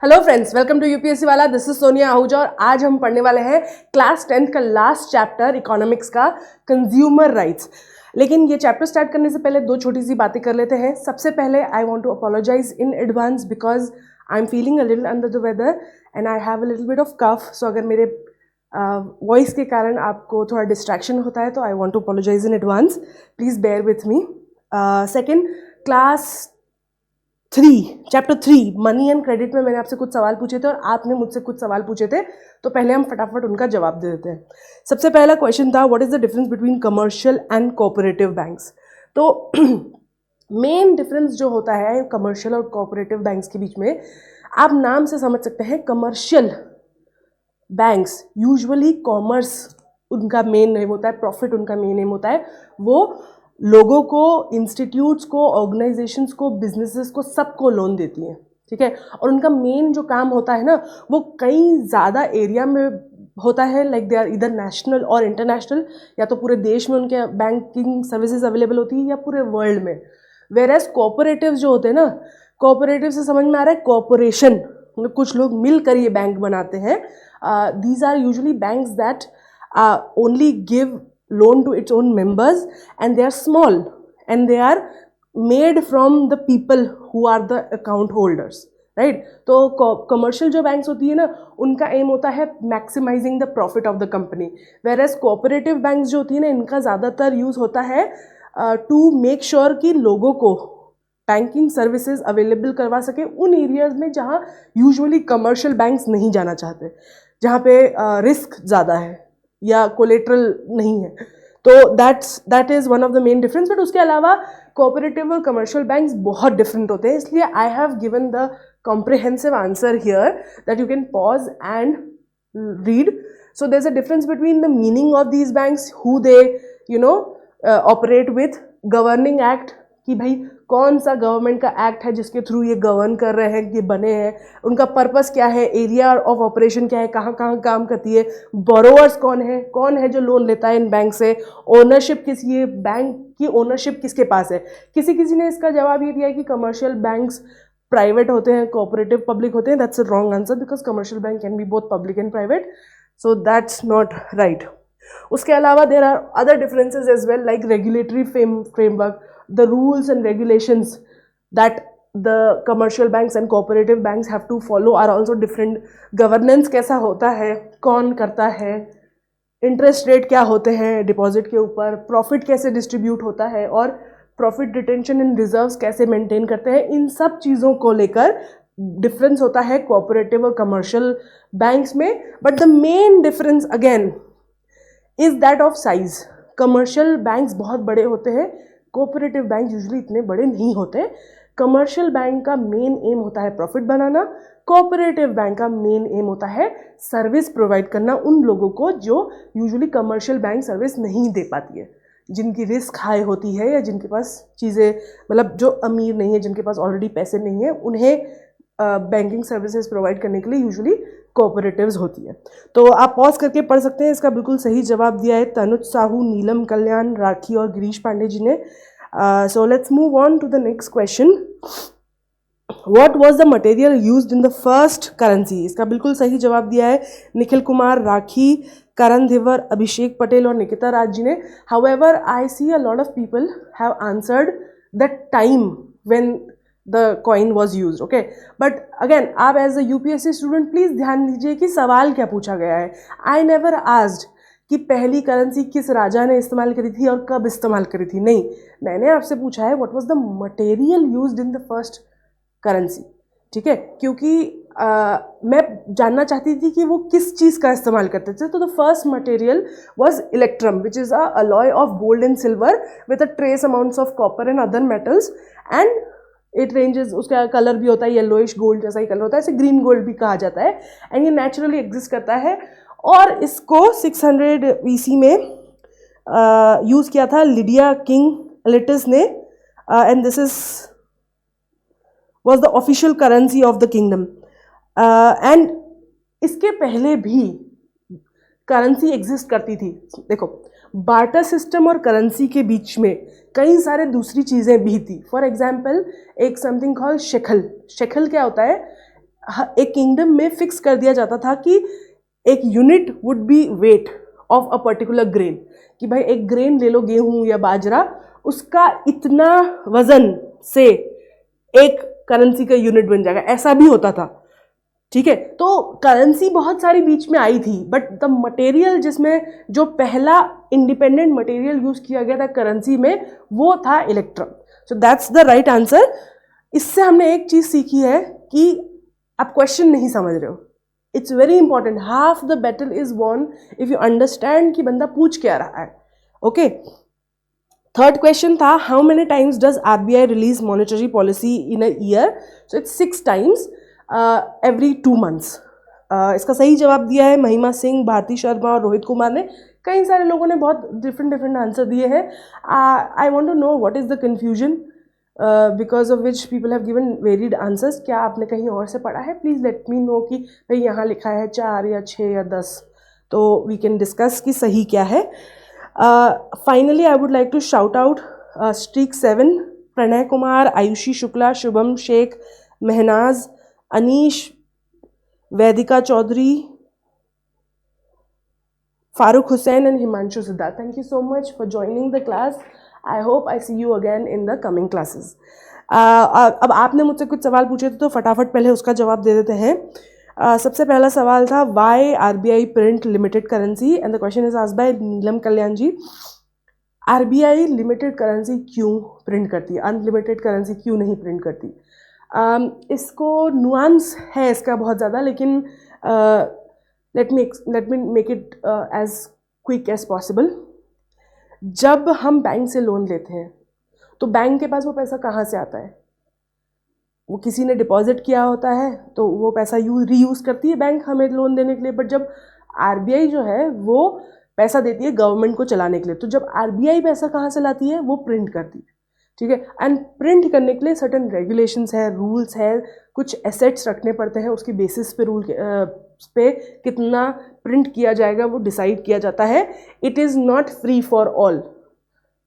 Hello friends, welcome to UPSC वाला। This is Sonia Ahuja और आज हम पढ़ने वाले हैं क्लास 10th का लास्ट चैप्टर इकोनॉमिक्स का, कंज्यूमर राइट्स। लेकिन ये चैप्टर स्टार्ट करने से पहले दो छोटी सी बातें कर लेते हैं। सबसे पहले I want to apologise in advance because I am feeling a little under the weather and I have a little bit of cough. So अगर मेरे वॉइस के कारण आपको थोड़ा डिस्ट्रैक्शन होता है तो I want to apologise in advance. Please bear with me. Second, class 3 chapter 3 money and credit में मैंने आपसे कुछ सवाल पूछे थे और आपने मुझसे कुछ सवाल पूछे थे, तो पहले हम फटाफट उनका जवाब दे देते हैं। सबसे पहला क्वेश्चन था, what is the difference between commercial and cooperative banks. तो मेन डिफरेंस जो होता है कमर्शियल और कोऑपरेटिव बैंक्स के बीच में, आप नाम से समझ सकते हैं। कमर्शियल बैंक्स यूजुअली कॉमर्स उनका मेन एम होता है, प्रॉफिट उनका मेन एम होता है। वो लोगों को, इंस्टीट्यूट्स को, ऑर्गेनाइजेशंस को, बिजनेसेस को, सबको लोन देती हैं, ठीक है। और उनका मेन जो काम होता है ना, वो कई ज़्यादा एरिया में होता है। लाइक दे आर इधर नेशनल और इंटरनेशनल, या तो पूरे देश में उनके बैंकिंग सर्विसेज अवेलेबल होती है या पूरे वर्ल्ड में। वेयर एज कोऑपरेटिव जो होते हैं ना, कोऑपरेटिव से समझ में आ रहा है कॉरपोरेशन, मतलब कुछ लोग मिलकर ये बैंक बनाते हैं। These are usually banks that only give loan to its own members and they are small and they are made from the people who are the account holders, right? तो commercial जो banks होती है ना, उनका aim होता है maximizing the profit of the company, whereas cooperative banks जो होती है ना, इनका ज़्यादातर यूज़ होता है to make sure कि लोगों को बैंकिंग सर्विसेज अवेलेबल करवा सके उन एरियाज में जहाँ यूजुअली कमर्शियल बैंक्स नहीं जाना चाहते, जहाँ पे रिस्क ज़्यादा है या कोलेट्रल नहीं है। तो that is one of the main difference. But उसके अलावा कोऑपरेटिव और कमर्शियल बैंक्स बहुत डिफरेंट होते हैं, इसलिए I have given the comprehensive answer here that you can pause and read. So there is a difference between the meaning of these banks, who they operate with, governing act, कि भाई कौन सा government का act है जिसके through ये govern कर रहे हैं, ये बने हैं, उनका पर्पस क्या है, एरिया ऑफ ऑपरेशन क्या है, कहाँ कहाँ काम करती है, बोरोवर्स कौन है जो लोन लेता है इन बैंक से, ओनरशिप किस, ये बैंक की ओनरशिप किसके पास है। किसी ने इसका जवाब ये दिया है कि कमर्शियल बैंक्स प्राइवेट होते हैं, कोऑपरेटिव पब्लिक होते हैं। That's a wrong answer because commercial bank can be both public and private, so that's not right. उसके अलावा there are other differences as well, like regulatory framework, the rules and regulations that the commercial banks and cooperative banks have to follow are also different. Governance कैसा होता है, कौन करता है, interest rate क्या होते हैं डिपॉजिट के ऊपर, प्रॉफिट कैसे डिस्ट्रीब्यूट होता है और प्रॉफिट रिटेंशन इन रिजर्व्स कैसे मेंटेन करते हैं, इन सब चीज़ों को लेकर डिफरेंस होता है कोऑपरेटिव और कमर्शियल बैंक्स में। But the main difference again is that of size. Commercial banks बहुत बड़े होते हैं, कोऑपरेटिव बैंक यूजुअली इतने बड़े नहीं होते। कमर्शियल बैंक का मेन एम होता है प्रॉफिट बनाना, कोऑपरेटिव बैंक का मेन एम होता है सर्विस प्रोवाइड करना उन लोगों को जो यूजुअली कमर्शियल बैंक सर्विस नहीं दे पाती है, जिनकी रिस्क हाई होती है या जिनके पास चीज़ें, मतलब जो अमीर नहीं है, जिनके पास ऑलरेडी पैसे नहीं है, उन्हें बैंकिंग सर्विसेज प्रोवाइड करने के लिए यूजुअली कोऑपरेटिव्स होती है। तो आप पॉज करके पढ़ सकते हैं। इसका बिल्कुल सही जवाब दिया है तनुज साहू, नीलम कल्याण, राखी और गिरीश पांडे जी ने। So let's move on to the next question. What was the material used in the first currency. इसका बिल्कुल सही जवाब दिया है निखिल कुमार, राखी, करण धिवर, अभिषेक पटेल और निकिता राज जी ने। However I see a lot of people have answered the time when the coin was used, okay? But again, आप as a UPSC student please ध्यान दीजिए कि सवाल क्या पूछा गया है। I never asked कि पहली करेंसी किस राजा ने इस्तेमाल करी थी और कब इस्तेमाल करी थी, नहीं, मैंने आपसे पूछा है what was the material used in the first currency, ठीक है, क्योंकि मैं जानना चाहती थी कि वो किस चीज़ का इस्तेमाल करते थे। तो the first material was Electrum which is a alloy of gold and silver with a trace amounts of copper and other metals and it ranges. उसका कलर भी होता है येलोइश गोल्ड जैसा ही कलर होता है, इसे ग्रीन गोल्ड भी कहा जाता है एंड ये नेचुरली एग्जिस्ट करता है। और इसको 600 BC में यूज़ किया था लिडिया किंग एलिटस ने and this is was the official currency of the kingdom. And इसके पहले भी करेंसी एग्जिस्ट करती थी। देखो, बार्टर सिस्टम और करेंसी के बीच में कई सारे दूसरी चीज़ें भी थी। फॉर एग्जाम्पल एक समथिंग कॉल्ड शेखल। शेखल क्या होता है, एक किंगडम में फिक्स कर दिया जाता था कि एक unit would be weight of a particular grain, कि भाई एक ग्रेन ले लो, गेहूं या बाजरा, उसका इतना वजन से एक करेंसी का यूनिट बन जाएगा, ऐसा भी होता था। ठीक है, तो करेंसी बहुत सारी बीच में आई थी, बट द मटेरियल जिसमें जो पहला इंडिपेंडेंट मटेरियल यूज किया गया था करेंसी में, वो था electron. So that's the right answer. इससे हमने एक चीज सीखी है कि आप क्वेश्चन नहीं समझ रहे हो। It's very important, half the battle is won if you understand कि बंदा पूछ क्या रहा है। ओके, थर्ड क्वेश्चन था, how many times does RBI release monetary policy in a year? So it's 6 times every 2 months। इसका सही जवाब दिया है महिमा सिंह, भारती शर्मा और रोहित कुमार ने। कई सारे लोगों ने बहुत डिफरेंट आंसर दिए हैं। I want to know what is the confusion because of which people have given varied answers. क्या आपने कहीं और से पढ़ा है? प्लीज़ लेट मी नो कि भाई यहाँ लिखा है 4 या 6 या 10, तो वी कैन डिस्कस कि सही क्या है। Finally I would like to shout out streak 7, Pranay Kumar, Ayushi Shukla, Shubham Shaikh, Mahnaz, Anish, Vaidika Chaudhary, Farooq Hussain and Himanshu Siddharth. Thank you so much for joining the class. I hope I see you again in the coming classes. अब आपने मुझसे कुछ सवाल पूछे थे, तो फटाफट पहले उसका जवाब दे देते हैं। सबसे पहला सवाल था, why RBI print limited currency? And the question is asked by Neelam Kalyan ji. RBI limited currency क्यों प्रिंट करती है, अनलिमिटेड करेंसी क्यों नहीं प्रिंट करती? इसको नुआंस है इसका बहुत ज़्यादा, लेकिन let me make it as quick as possible. जब हम बैंक से लोन लेते हैं तो बैंक के पास वो पैसा कहाँ से आता है? वो किसी ने डिपॉजिट किया होता है, तो वो पैसा रीयूज़ करती है बैंक हमें लोन देने के लिए। बट जब आरबीआई जो है वो पैसा देती है गवर्नमेंट को चलाने के लिए, तो जब आरबीआई पैसा कहाँ से लाती है? वो प्रिंट करती है। ठीक है, एंड प्रिंट करने के लिए सर्टन रेगुलेशंस है, रूल्स है, कुछ एसेट्स रखने पड़ते हैं, उसकी बेसिस पे रूल पे कितना प्रिंट किया जाएगा वो डिसाइड किया जाता है। It is not free for all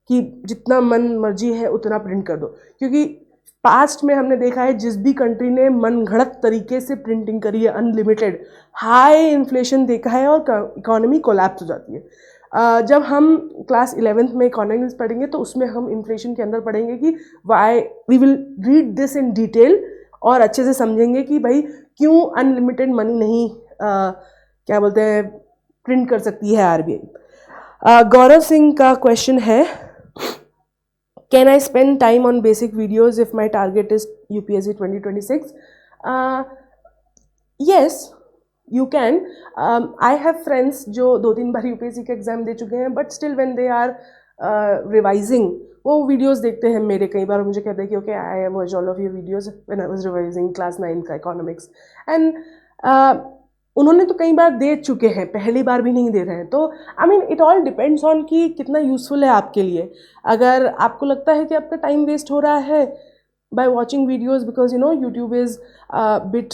कि जितना मन मर्जी है उतना प्रिंट कर दो, क्योंकि पास्ट में हमने देखा है जिस भी कंट्री ने मनगढ़ंत तरीके से प्रिंटिंग करी है अनलिमिटेड, हाई इन्फ्लेशन देखा है और इकोनॉमी कोलैप्स हो जाती है। जब हम क्लास 11th में इकोनॉमिक्स पढ़ेंगे तो उसमें हम इन्फ्लेशन के अंदर पढ़ेंगे कि why we will read this in detail और अच्छे से समझेंगे कि भाई क्यों अनलिमिटेड मनी नहीं क्या बोलते हैं प्रिंट कर सकती है आरबीआई। गौरव सिंह का क्वेश्चन है, can I spend time on basic videos if my target is UPSC 2026? Yes, you can. I have friends जो 2-3 बार यूपीएससी का एग्जाम दे चुके हैं, but still when they are revising वो वीडियोस देखते हैं मेरे कई बार, मुझे कहते हैं कि okay I have watched all of your videos when I was revising class 9 का इकोनॉमिक्स। एंड उन्होंने तो कई बार दे चुके हैं, पहली बार भी नहीं दे रहे हैं। तो I mean it all depends on कि कितना यूजफुल है आपके लिए। अगर आपको लगता है कि आपका टाइम वेस्ट हो रहा है by watching videos because you know YouTube is bit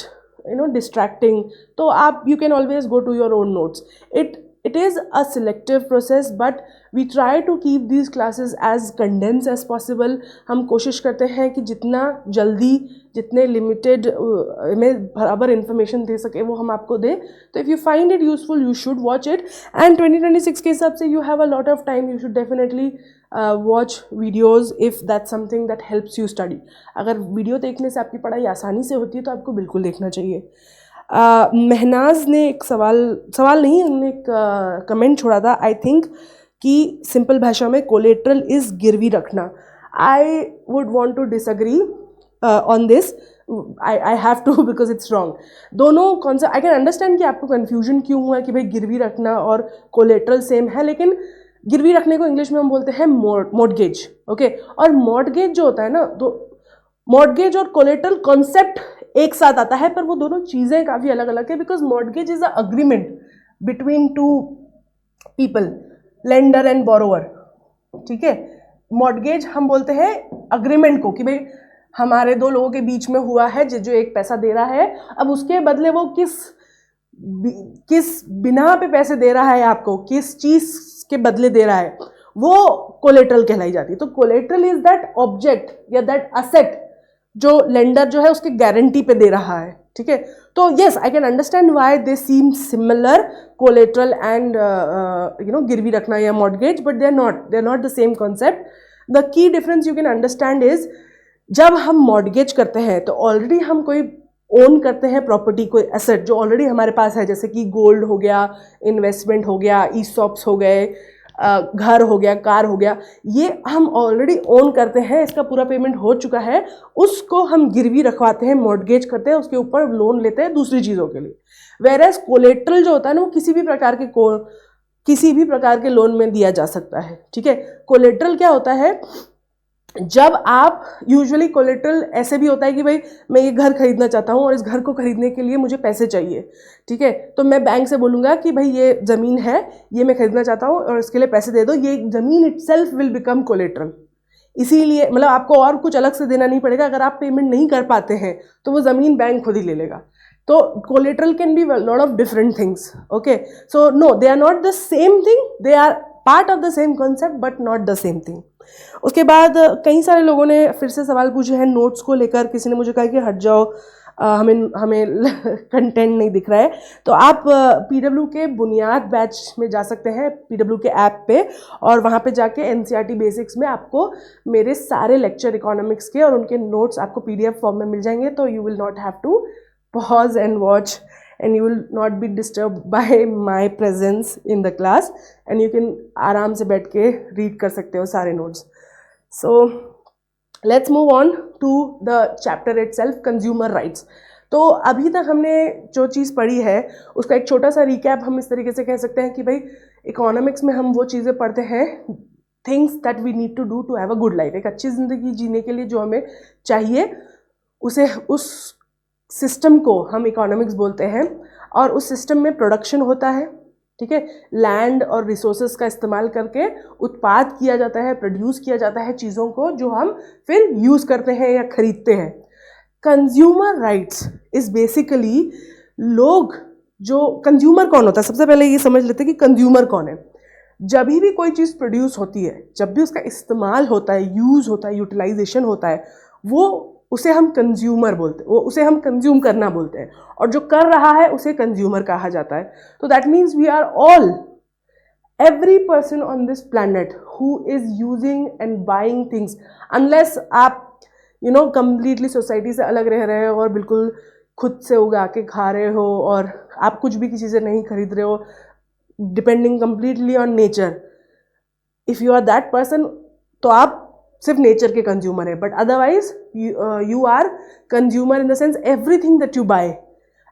distracting, तो आप you can always go to your own notes. It is a selective process, but we try to keep these classes as condensed as possible. हम कोशिश करते हैं कि जितना जल्दी, जितने लिमिटेड में बराबर इन्फॉर्मेशन दे सके वो हम आपको दें। तो if you find it useful you should watch it, and 2026 के हिसाब से you have a lot of time, you should definitely watch videos if that something that helps you study. अगर वीडियो देखने से आपकी पढ़ाई आसानी से होती है तो आपको बिल्कुल देखना चाहिए। महनाज ने एक सवाल नहीं, उन्होंने एक कमेंट छोड़ा था, आई थिंक कि सिंपल भाषा में कोलेट्रल इज़ गिरवी रखना। I would want to disagree on this, I have to because it's wrong. दोनों कॉन्सेप्ट आई कैन अंडरस्टैंड कि आपको कन्फ्यूजन क्यों हुआ कि भाई गिरवी रखना और कोलेट्रल सेम है, लेकिन गिरवी रखने को इंग्लिश में हम बोलते हैं मॉर्टगेज। ओके, और मॉर्टगेज जो होता है ना, तो मॉर्टगेज और कोलेट्रल कॉन्सेप्ट एक साथ आता है, पर वो दोनों चीज़ें काफ़ी अलग अलग है, because mortgage is a agreement between two people, lender and borrower. ठीक है, मॉर्टगेज हम बोलते हैं अग्रीमेंट को कि भाई हमारे दो लोगों के बीच में हुआ है, जो एक पैसा दे रहा है, अब उसके बदले वो किस बिना पे पैसे दे रहा है आपको, किस चीज़ के बदले दे रहा है, वो कोलेट्रल कहलाई जाती है। तो कोलेट्रल इज दैट ऑब्जेक्ट या दैट असेट जो लेंडर जो है उसके गारंटी पे दे रहा है, ठीक है। तो yes, I can understand why they seem similar, collateral and गिरवी रखना या mortgage, but they are not the same concept. The key difference you can understand is, जब हम मॉर्गेज करते हैं तो ऑलरेडी हम कोई ओन करते हैं प्रॉपर्टी, कोई एसेट जो ऑलरेडी हमारे पास है, जैसे कि गोल्ड हो गया, इन्वेस्टमेंट हो गया, ईसॉप्स हो गए, घर हो गया, कार हो गया, ये हम ऑलरेडी ओन करते हैं, इसका पूरा पेमेंट हो चुका है, उसको हम गिरवी रखवाते हैं, मॉर्गेज करते हैं, उसके ऊपर लोन लेते हैं दूसरी चीज़ों के लिए। वेरएज कोलेट्रल जो होता है ना, वो किसी भी प्रकार के लोन में दिया जा सकता है, ठीक है। कोलेट्रल क्या होता है, जब आप यूजुअली कोलेट्रल ऐसे भी होता है कि भाई मैं ये घर खरीदना चाहता हूँ और इस घर को खरीदने के लिए मुझे पैसे चाहिए, ठीक है, तो मैं बैंक से बोलूँगा कि भाई ये ज़मीन है, ये मैं खरीदना चाहता हूँ और इसके लिए पैसे दे दो, ये ज़मीन इटसेल्फ विल बिकम कोलेट्रल। इसीलिए मतलब आपको और कुछ अलग से देना नहीं पड़ेगा, अगर आप पेमेंट नहीं कर पाते हैं तो वो ज़मीन बैंक खुद ही ले लेगा। तो collateral can be lot of different things, okay. So no, they are not the same thing, they are part of the same concept but not the same thing. उसके बाद कई सारे लोगों ने फिर से सवाल पूछे हैं नोट्स को लेकर। किसी ने मुझे कहा कि हट जाओ, हमें कंटेंट नहीं दिख रहा है। तो आप पीडब्ल्यू के बुनियाद बैच में जा सकते हैं, पीडब्ल्यू के ऐप पे, और वहाँ पे जाके एनसीईआरटी बेसिक्स में आपको मेरे सारे लेक्चर इकोनॉमिक्स के और उनके नोट्स आपको पीडीएफ फॉर्म में मिल जाएंगे। तो you will not have to pause and watch and you will not be disturbed by my presence in the class, and you can आराम से बैठ के read कर सकते हो सारे notes. So let's move on to the chapter itself, consumer rights. तो अभी तक हमने जो चीज़ पढ़ी है उसका एक छोटा सा recap हम इस तरीके से कह सकते हैं कि भाई इकोनॉमिक्स में हम वो चीज़ें पढ़ते हैं, things that we need to do to have a good life, एक अच्छी ज़िंदगी जीने के लिए जो हमें चाहिए, उसे उस सिस्टम को हम इकोनॉमिक्स बोलते हैं। और उस सिस्टम में प्रोडक्शन होता है, ठीक है, लैंड और रिसोर्सेज का इस्तेमाल करके उत्पाद किया जाता है, प्रोड्यूस किया जाता है चीज़ों को जो हम फिर यूज़ करते हैं या खरीदते हैं। कंज्यूमर राइट्स इज बेसिकली लोग, जो कंज्यूमर कौन होता है, सबसे पहले ये समझ लेते हैं कि कंज्यूमर कौन है। जब भी कोई चीज़ प्रोड्यूस होती है, जब भी उसका इस्तेमाल होता है, यूज़ होता है, यूटिलाइजेशन होता है, वो उसे हम कंज्यूमर बोलते हैं, वो उसे हम कंज्यूम करना बोलते हैं, और जो कर रहा है उसे कंज्यूमर कहा जाता है। तो that means we are all, every person on this planet who is using and buying things, unless आप कंप्लीटली सोसाइटी से अलग रह रहे हो और बिल्कुल खुद से उगा के खा रहे हो और आप कुछ भी किसी से नहीं खरीद रहे हो, depending completely on nature, if you are that person तो आप सिर्फ नेचर के कंज्यूमर है। But otherwise you are consumer in the sense everything that you buy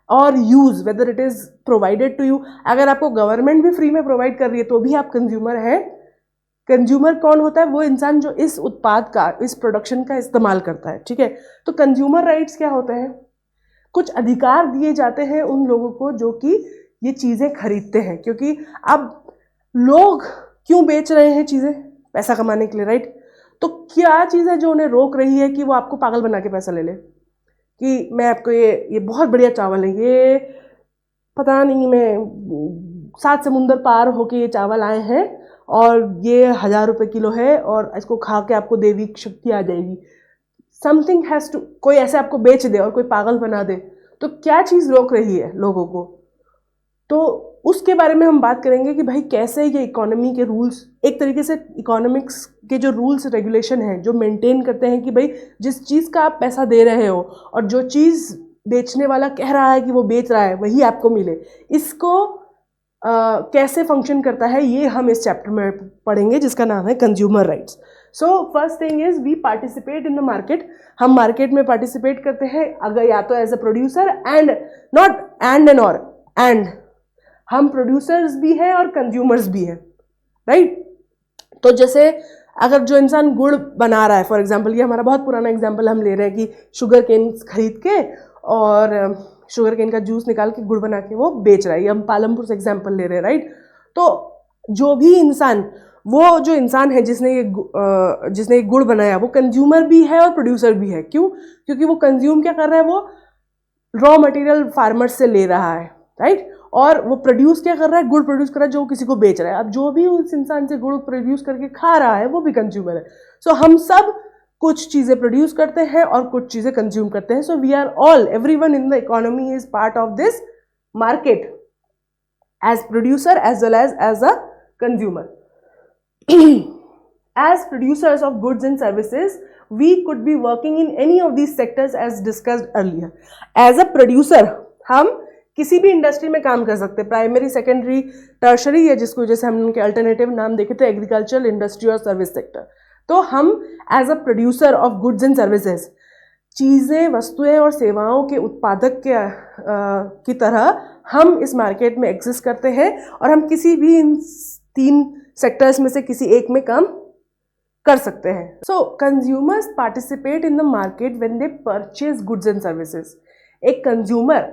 और use, whether it is provided to you. अगर आपको गवर्नमेंट भी free में प्रोवाइड कर रही है तो भी आप कंज्यूमर हैं। कंज्यूमर कौन होता है? वो इंसान जो इस उत्पाद का, इस प्रोडक्शन का इस्तेमाल करता है, ठीक है। तो कंज्यूमर राइट्स क्या होते हैं? कुछ अधिकार दिए जाते हैं उन लोगों को जो कि ये चीज़ें खरीदते हैं, क्योंकि अब लोग क्यों बेच रहे हैं चीज़ें? पैसा कमाने के लिए, राइट। तो क्या चीज़ है जो उन्हें रोक रही है कि वो आपको पागल बना के पैसा ले ले कि मैं आपको ये बहुत बढ़िया चावल है, ये पता नहीं मैं 7 समुंदर पार होके ये चावल आए हैं और ये 1000 रुपये किलो है और इसको खा के आपको देवी शक्ति आ जाएगी। समथिंग हैज़ टू, कोई ऐसे आपको बेच दे और कोई पागल बना दे, तो क्या चीज़ रोक रही है लोगों को? तो उसके बारे में हम बात करेंगे कि भाई कैसे ये इकोनॉमी के रूल्स, एक तरीके से इकोनॉमिक्स के जो रूल्स रेगुलेशन हैं जो मेंटेन करते हैं कि भाई जिस चीज़ का आप पैसा दे रहे हो और जो चीज़ बेचने वाला कह रहा है कि वो बेच रहा है वही आपको मिले, इसको कैसे फंक्शन करता है ये हम इस चैप्टर में पढ़ेंगे जिसका नाम है consumer rights. So first thing is we participate in the market. हम मार्केट में पार्टिसिपेट करते हैं अगर या तो as a producer and not and और एंड हम प्रोड्यूसर्स भी हैं और कंज्यूमर्स भी हैं, राइट। तो जैसे अगर जो इंसान गुड़ बना रहा है, फॉर एग्जांपल, ये हमारा बहुत पुराना एग्जांपल हम ले रहे हैं कि शुगर केन खरीद के और शुगर केन का जूस निकाल के गुड़ बना के वो बेच रहा है, ये हम पालमपुर से एग्जांपल ले रहे हैं, राइट। तो जो भी इंसान, वो जो इंसान है जिसने ये गुड़ बनाया, वो कंज्यूमर भी है और प्रोड्यूसर भी है। क्यों? क्योंकि वो कंज्यूम क्या कर रहा है, वो रॉ मटेरियल फार्मर्स से ले रहा है, राइट। और वो प्रोड्यूस क्या कर रहा है? गुड़ प्रोड्यूस कर रहा है जो किसी को बेच रहा है। अब जो भी उस इंसान से गुड़ प्रोड्यूस करके खा रहा है वो भी कंज्यूमर है। सो हम सब कुछ चीज़ें प्रोड्यूस करते हैं और कुछ चीज़ें कंज्यूम करते हैं. So we are all, everyone in the economy is part of this market as producer as well as a consumer. As producers of goods and services, we could be working in any of these sectors as discussed earlier. As a producer, हम किसी भी industry में काम कर सकते हैं, primary, secondary, tertiary, या जिसको जैसे हम उनके अल्टरनेटिव नाम देखे थे एग्रीकल्चरल, इंडस्ट्री और सर्विस सेक्टर. तो हम as a producer of goods and services, चीज़ें, वस्तुएं और सेवाओं के उत्पादक की तरह हम इस मार्केट में एग्जिस्ट करते हैं और हम किसी भी इन 3 सेक्टर्स में से किसी एक में काम कर सकते हैं. सो consumers participate in the market when they purchase goods and services. एक कंज्यूमर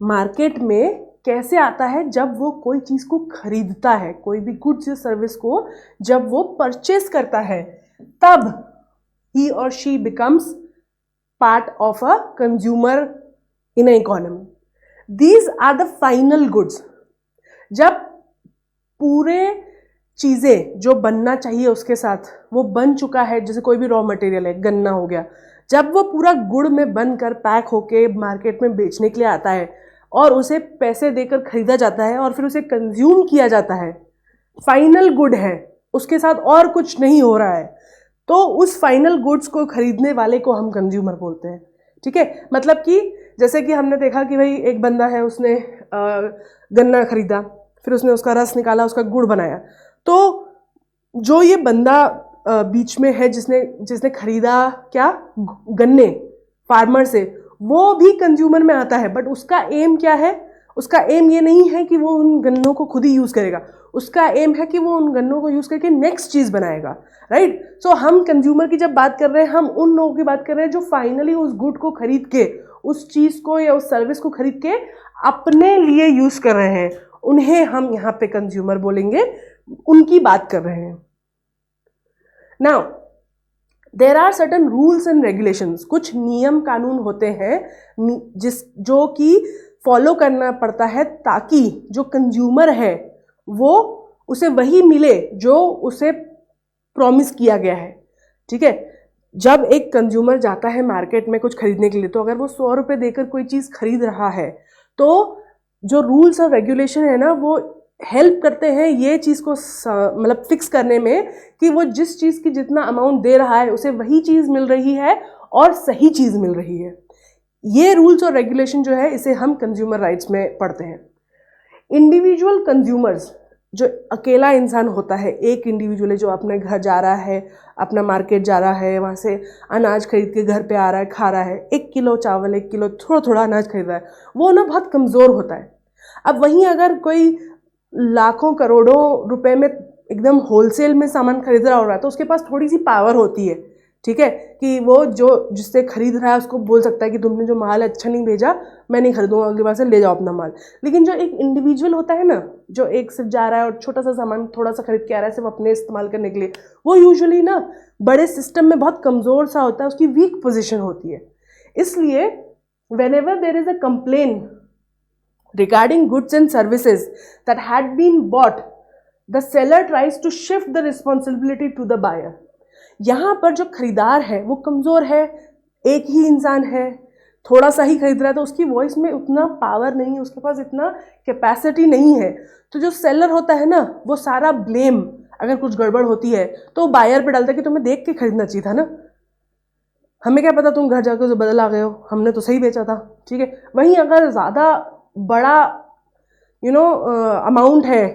मार्केट में कैसे आता है? जब वो कोई चीज़ को खरीदता है, कोई भी गुड्स या सर्विस को जब वो परचेज करता है, तब ही और she becomes part of a consumer in an economy. These are the final goods. जब पूरे चीज़ें जो बनना चाहिए उसके साथ वो बन चुका है, जैसे कोई भी रॉ मटेरियल है, गन्ना हो गया, जब वो पूरा गुड़ में बनकर पैक होके मार्केट में बेचने के लिए आता है और उसे पैसे देकर खरीदा जाता है और फिर उसे कंज्यूम किया जाता है, फाइनल गुड है, उसके साथ और कुछ नहीं हो रहा है, तो उस फाइनल गुड्स को खरीदने वाले को हम कंज्यूमर बोलते हैं. ठीक है, मतलब कि जैसे कि हमने देखा कि भाई एक बंदा है, उसने गन्ना खरीदा, फिर उसने उसका रस निकाला, उसका गुड़ बनाया, तो जो ये बंदा बीच में है जिसने खरीदा क्या, गन्ने फार्मर से, वो भी कंज्यूमर में आता है. बट उसका एम क्या है? उसका एम ये नहीं है कि वो उन गन्नों को खुद ही यूज़ करेगा, उसका एम है कि वो उन गन्नों को यूज़ करके नेक्स्ट चीज़ बनाएगा. राइट. सो हम कंज्यूमर की जब बात कर रहे हैं, हम उन लोगों की बात कर रहे हैं जो फाइनली उस गुड को खरीद के, उस चीज़ को या उस सर्विस को खरीद के अपने लिए यूज़ कर रहे हैं, उन्हें हम यहाँ पे कंज्यूमर बोलेंगे, उनकी बात कर रहे हैं. Now there are certain rules and regulations. कुछ नियम कानून होते हैं जो कि फॉलो करना पड़ता है ताकि जो कंज्यूमर है वो उसे वही मिले जो उसे प्रॉमिस किया गया है. ठीक है, जब एक कंज्यूमर जाता है मार्केट में कुछ खरीदने के लिए, तो अगर वो 100 रुपये देकर कोई चीज़ खरीद रहा है, तो जो रूल्स और रेगुलेशन है ना, वो हेल्प करते हैं ये चीज़ को मतलब फिक्स करने में कि वो जिस चीज़ की जितना अमाउंट दे रहा है उसे वही चीज़ मिल रही है और सही चीज़ मिल रही है. ये रूल्स और रेगुलेशन जो है, इसे हम कंज्यूमर राइट्स में पढ़ते हैं. इंडिविजुअल कंज्यूमर्स, जो अकेला इंसान होता है, एक इंडिविजुअल है जो अपने घर जा रहा है, अपना मार्केट जा रहा है, वहाँ से अनाज खरीद के घर पे आ रहा है, खा रहा है, 1 किलो चावल, 1 किलो थोड़ा थोड़ा अनाज खरीद रहा है, वो ना बहुत कमज़ोर होता है. अब वहीं अगर कोई लाखों करोड़ों रुपए में एकदम होलसेल में सामान खरीद रहा हो रहा है, तो उसके पास थोड़ी सी पावर होती है. ठीक है, कि वो जो जिससे खरीद रहा है उसको बोल सकता है कि तुमने जो माल अच्छा नहीं भेजा, मैं नहीं खरीदूंगा, अगली बार से ले जाओ अपना माल. लेकिन जो एक इंडिविजुअल होता है ना, जो एक सिर्फ जा रहा है और छोटा सा सामान थोड़ा सा खरीद के आ रहा है सिर्फ अपने इस्तेमाल करने के लिए, वो यूजुअली ना बड़े सिस्टम में बहुत कमज़ोर सा होता है, उसकी वीक पोजिशन होती है. इसलिए whenever there is a complaint regarding goods and services that had been bought, the seller tries to shift the responsibility to the buyer. यहाँ पर जो खरीदार है वो कमज़ोर है, एक ही इंसान है, थोड़ा सा ही खरीद रहा है, तो उसकी वॉइस में उतना पावर नहीं है, उसके पास इतना कैपेसिटी नहीं है. तो जो सेलर होता है ना, वो सारा ब्लेम अगर कुछ गड़बड़ होती है तो बायर पे डालता है कि तुम्हें देख के खरीदना चाहिए था ना, हमें क्या पता तुम घर जाकर उसे बदल आ गए हो, हमने तो सही बेचा था. ठीक है, वहीं अगर ज़्यादा बड़ा अमाउंट है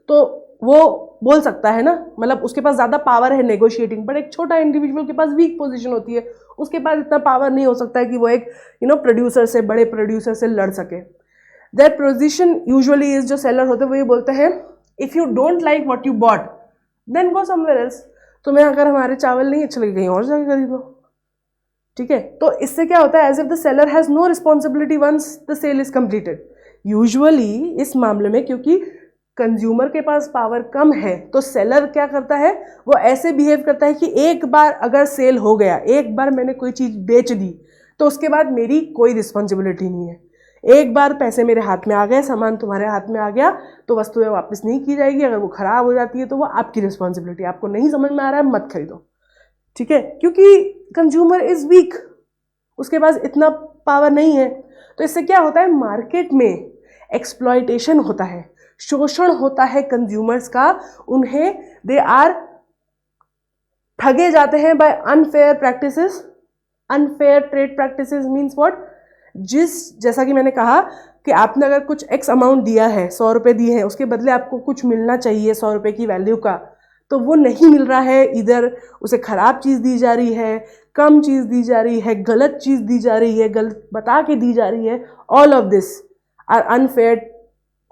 तो वो बोल सकता है ना, मतलब उसके पास ज़्यादा पावर है नेगोशिएटिंग. बट एक छोटा इंडिविजुअल के पास वीक पोजीशन होती है, उसके पास इतना पावर नहीं हो सकता है कि वो एक प्रोड्यूसर से, बड़े प्रोड्यूसर से लड़ सके. देयर पोजीशन यूजुअली इज, जो सेलर होते हैं वो ये बोलते हैं, if you don't like what you bought then go somewhere else. तुम्हें अगर हमारे चावल नहीं अच्छे लगे, कहीं और जाकर खरीद लो. ठीक है, तो इससे क्या होता है, as if the seller has no responsibility once the sale is completed. Usually इस मामले में क्योंकि कंज्यूमर के पास पावर कम है, तो सेलर क्या करता है, वो ऐसे बिहेव करता है कि एक बार अगर सेल हो गया, एक बार मैंने कोई चीज़ बेच दी, तो उसके बाद मेरी कोई रिस्पॉन्सिबिलिटी नहीं है. एक बार पैसे मेरे हाथ में आ गए, सामान तुम्हारे हाथ में आ गया, तो वस्तुएं वापस नहीं की जाएगी. अगर वो ख़राब हो जाती है तो वो आपकी रिस्पॉन्सिबिलिटी. आपको नहीं समझ में आ रहा है, मत खरीदो. ठीक है, क्योंकि कंज्यूमर इज वीक, उसके पास इतना पावर नहीं है। तो इससे क्या होता है, मार्केट में एक्सप्लॉयटेशन होता है, शोषण होता है कंज्यूमर्स का, उन्हें दे आर ठगे जाते हैं by unfair practices. Unfair trade practices means what, जैसा कि मैंने कहा कि आपने अगर कुछ एक्स अमाउंट दिया है, 100 रुपये दिए हैं, उसके बदले आपको कुछ मिलना चाहिए 100 रुपये की वैल्यू का, तो वो नहीं मिल रहा है, इधर उसे खराब चीज़ दी जा रही है, कम चीज़ दी जा रही है, गलत चीज़ दी जा रही है, गलत बता के दी जा रही है। All of this are unfair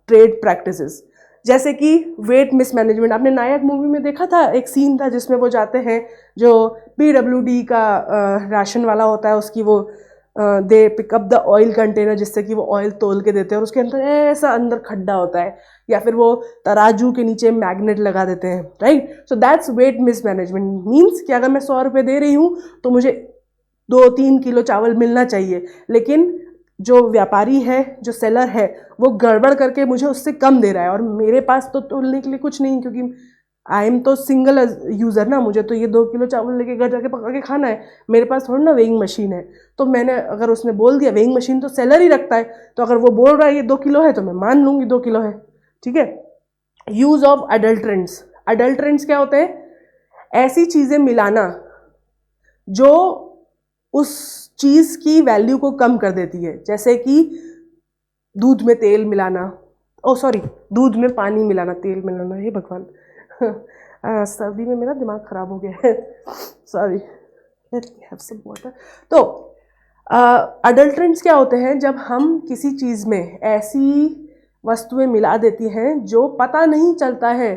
trade practices. जैसे कि वेट मिसमैनेजमेंट, आपने नायक मूवी में देखा था, एक सीन था जिसमें वो जाते हैं, जो PWD का राशन वाला होता है, उसकी वो they pick up the oil container, जिससे कि वो ऑयल तोल के देते हैं और उसके अंदर ऐसा अंदर खड्डा होता है, या फिर वो तराजू के नीचे मैग्नेट लगा देते हैं, right. So that's weight mismanagement. Means कि अगर मैं 100 रुपये दे रही हूँ तो मुझे 2-3 किलो चावल मिलना चाहिए, लेकिन जो व्यापारी है, जो सेलर है, वो गड़बड़ करके मुझे उससे कम दे रहा है, और मेरे पास तो तोलने के लिए कुछ नहीं, क्योंकि आई एम तो सिंगल यूज़र ना, मुझे तो ये 2 किलो चावल लेके घर जाके पका के खाना है, मेरे पास थोड़ी ना वेइंग मशीन है। तो मैंने, अगर उसने बोल दिया, वेइंग मशीन तो सेलर ही रखता है, तो अगर वो बोल रहा है ये 2 किलो है तो मैं मान लूँगी 2 किलो है, ठीक है। Use of adulterants. अडल्ट्रेंट्स क्या होते हैं, ऐसी चीज़ें मिलाना जो उस चीज़ की वैल्यू को कम कर देती है, जैसे कि दूध में तेल मिलाना, दूध में पानी मिलाना, तेल मिलाना, हे भगवान सर्दी में मेरा दिमाग खराब हो गया है, sorry, let me have some water. तो अडल्ट्रेंट्स क्या होते हैं, जब हम किसी चीज़ में ऐसी वस्तुएं मिला देती हैं जो पता नहीं चलता है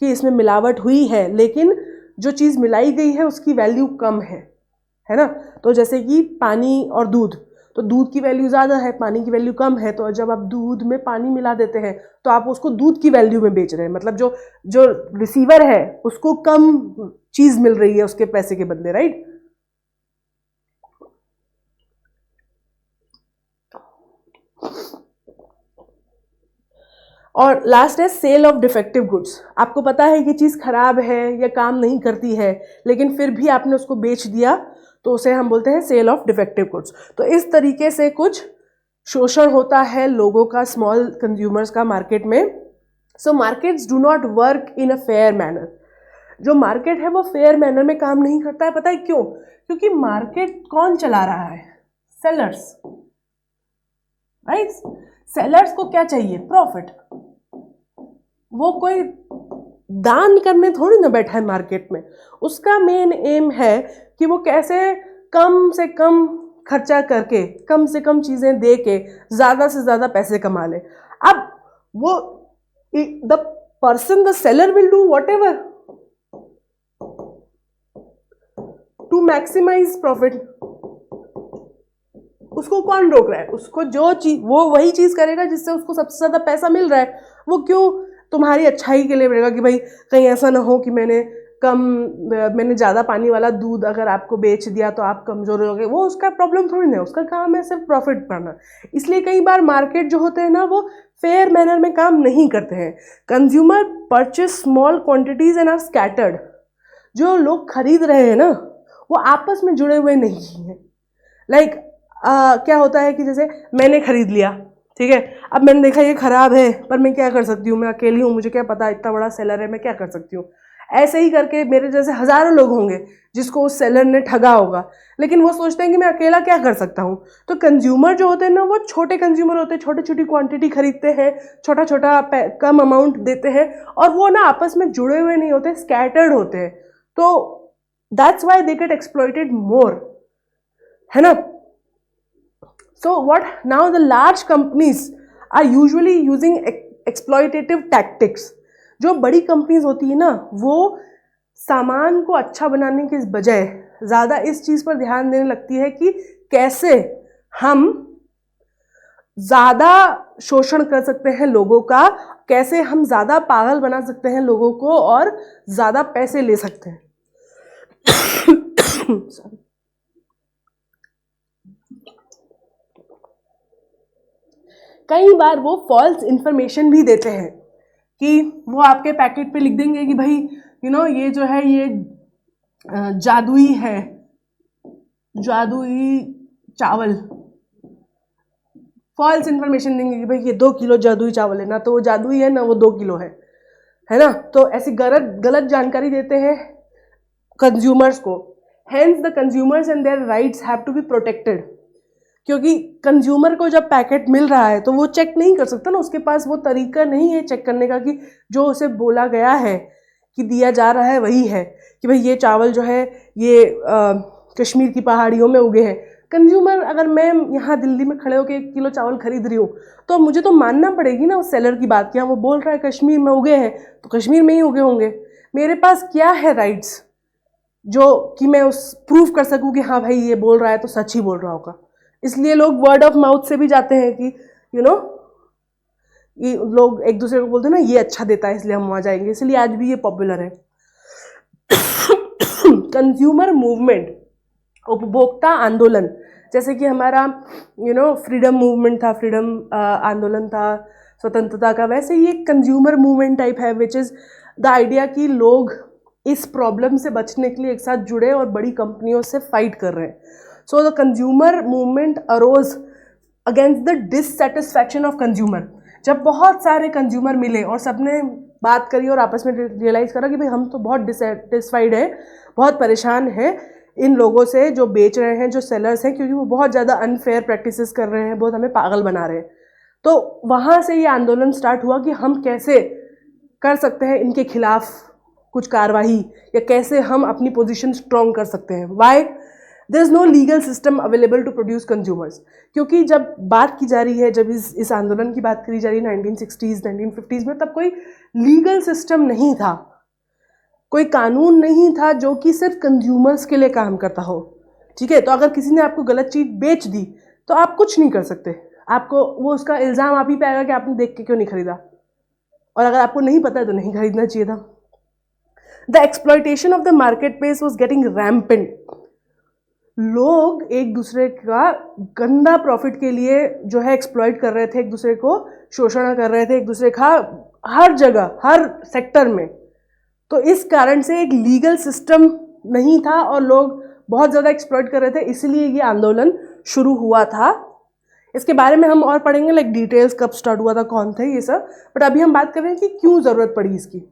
कि इसमें मिलावट हुई है, लेकिन जो चीज़ मिलाई गई है उसकी वैल्यू कम है ना। तो जैसे कि पानी और दूध, तो दूध की वैल्यू ज़्यादा है, पानी की वैल्यू कम है, तो जब आप दूध में पानी मिला देते हैं तो आप उसको दूध की वैल्यू में बेच रहे हैं, मतलब जो रिसीवर है उसको कम चीज़ मिल रही है उसके पैसे के बदले, राइट। और लास्ट है सेल ऑफ डिफेक्टिव गुड्स। आपको पता है कि चीज़ खराब है या काम नहीं करती है, लेकिन फिर भी आपने उसको बेच दिया, तो उसे हम बोलते हैं सेल ऑफ डिफेक्टिव गुड्स। तो इस तरीके से कुछ शोषण होता है लोगों का, स्मॉल कंज्यूमर्स का मार्केट में। सो markets do not work in a fair manner. जो मार्केट है वो फेयर मैनर में काम नहीं करता है। पता है क्यों? क्योंकि मार्केट कौन चला रहा है? Sellers, right. सेलर्स को क्या चाहिए? प्रॉफिट। वो कोई दान करने थोड़ी ना बैठा है मार्केट में। उसका मेन एम है कि वो कैसे कम से कम खर्चा करके, कम से कम चीजें दे के ज्यादा से ज्यादा पैसे कमा ले। अब वो the person, the seller will do whatever to maximise profit. उसको कौन रोक रहा है? उसको जो चीज, वो वही चीज करेगा जिससे उसको सबसे ज्यादा पैसा मिल रहा है। वो क्यों तुम्हारी अच्छाई के लिए बढ़ेगा कि भाई कहीं ऐसा ना हो कि मैंने ज़्यादा पानी वाला दूध अगर आपको बेच दिया तो आप कमज़ोर हो गए। वो उसका प्रॉब्लम थोड़ी ना, उसका काम है सिर्फ प्रॉफिट पाना। इसलिए कई बार मार्केट जो होते हैं ना, वो फेयर मैनर में काम नहीं करते हैं। Consumer purchase small quantities and are scattered. जो लोग खरीद रहे हैं ना, वो आपस में जुड़े हुए नहीं हैं। लाइक क्या होता है कि जैसे मैंने खरीद लिया, ठीक है, अब मैंने देखा ये खराब है, पर मैं क्या कर सकती हूँ, मैं अकेली हूँ, मुझे क्या पता, इतना बड़ा सेलर है, मैं क्या कर सकती हूँ। ऐसे ही करके मेरे जैसे हजारों लोग होंगे जिसको उस सेलर ने ठगा होगा, लेकिन वो सोचते हैं कि मैं अकेला क्या कर सकता हूँ। तो कंज्यूमर जो होते हैं ना, वो छोटे कंज्यूमर होते हैं, छोटी छोटी क्वांटिटी खरीदते हैं, छोटा छोटा कम अमाउंट देते हैं, और वो ना आपस में जुड़े हुए नहीं होते, स्कैटर्ड होते हैं। तो that's why they get exploited more, है ना। So what now the large companies are usually using exploitative tactics. जो बड़ी कंपनीज होती है ना, वो सामान को अच्छा बनाने के बजाय ज़्यादा इस चीज़ पर ध्यान देने लगती है कि कैसे हम ज़्यादा शोषण कर सकते हैं लोगों का, कैसे हम ज़्यादा पागल बना सकते हैं लोगों को और ज़्यादा पैसे ले सकते हैं। कई बार वो फॉल्स इंफॉर्मेशन भी देते हैं कि वो आपके पैकेट पे लिख देंगे कि भाई ये जो है ये जादुई है, जादुई चावल, फॉल्स इन्फॉर्मेशन देंगे कि भाई ये 2 किलो जादुई चावल है, ना तो वो जादुई है ना वो 2 किलो है ना। तो ऐसी गलत जानकारी देते हैं कंज्यूमर्स को। Hence the consumers and their rights have to be protected, क्योंकि कंज्यूमर को जब पैकेट मिल रहा है तो वो चेक नहीं कर सकता ना, उसके पास वो तरीका नहीं है चेक करने का कि जो उसे बोला गया है कि दिया जा रहा है वही है, कि भाई ये चावल जो है ये कश्मीर की पहाड़ियों में उगे हैं। कंज्यूमर, अगर मैं यहाँ दिल्ली में खड़े होकर 1 किलो चावल खरीद रही हूँ तो मुझे तो मानना पड़ेगी ना उस सेलर की बात, कि हाँ वो बोल रहा है कश्मीर में उगे हैं तो कश्मीर में ही उगे होंगे। मेरे पास क्या है राइट्स जो कि मैं उस प्रूफ कर सकूँ कि हाँ भाई ये बोल रहा है तो सच ही बोल रहा होगा। इसलिए लोग वर्ड ऑफ माउथ से भी जाते हैं कि ये लोग एक दूसरे को बोलते हैं ना ये अच्छा देता है इसलिए हम वहाँ जाएंगे, इसलिए आज भी ये पॉपुलर है। कंज्यूमर मूवमेंट, उपभोक्ता आंदोलन, जैसे कि हमारा फ्रीडम मूवमेंट था, फ्रीडम आंदोलन था स्वतंत्रता का, वैसे ये कंज्यूमर मूवमेंट टाइप है, विच इज़ द आइडिया कि लोग इस प्रॉब्लम से बचने के लिए एक साथ जुड़े और बड़ी कंपनियों से फाइट कर रहे हैं। So the consumer movement arose against the dissatisfaction of consumer. जब बहुत सारे कंज्यूमर मिले और सबने बात करी और आपस में रियलाइज़ करा कि भाई हम तो बहुत डिससेटिस्फाइड है, बहुत परेशान है इन लोगों से जो बेच रहे हैं, जो सेलर्स हैं, क्योंकि वो बहुत ज़्यादा अनफेयर प्रैक्टिसेस कर रहे हैं, बहुत हमें पागल बना रहे हैं। तो वहाँ से ये आंदोलन स्टार्ट हुआ कि हम कैसे कर सकते हैं इनके खिलाफ कुछ कार्रवाई, या कैसे हम अपनी पोजीशन स्ट्रॉन्ग कर सकते हैं। Why there is no legal system available to produce consumers, क्योंकि जब बात की जा रही है, जब इस आंदोलन की बात करी जा रही है 1960s 1950s में, तब कोई लीगल सिस्टम नहीं था, कोई कानून नहीं था जो कि सिर्फ कंज्यूमर्स के लिए काम करता हो। ठीक है, तो अगर किसी ने आपको गलत चीज़ बेच दी तो आप कुछ नहीं कर सकते, आपको वो उसका इल्ज़ाम आप ही पे आएगा कि आपने देख के क्यों नहीं खरीदा, और अगर आपको नहीं पता है तो नहीं खरीदना चाहिए था। The exploitation of the market place was getting rampant. लोग एक दूसरे का गंदा प्रॉफिट के लिए जो है एक्सप्लॉइट कर रहे थे, एक दूसरे को शोषण कर रहे थे, एक दूसरे का हर जगह हर सेक्टर में। तो इस कारण से एक लीगल सिस्टम नहीं था और लोग बहुत ज़्यादा एक्सप्लॉइट कर रहे थे, इसलिए ये आंदोलन शुरू हुआ था। इसके बारे में हम और पढ़ेंगे, लाइक डिटेल्स कब स्टार्ट हुआ था, कौन थे, ये सब। बट अभी हम बात कर रहे हैं कि क्यों ज़रूरत पड़ी इसकी।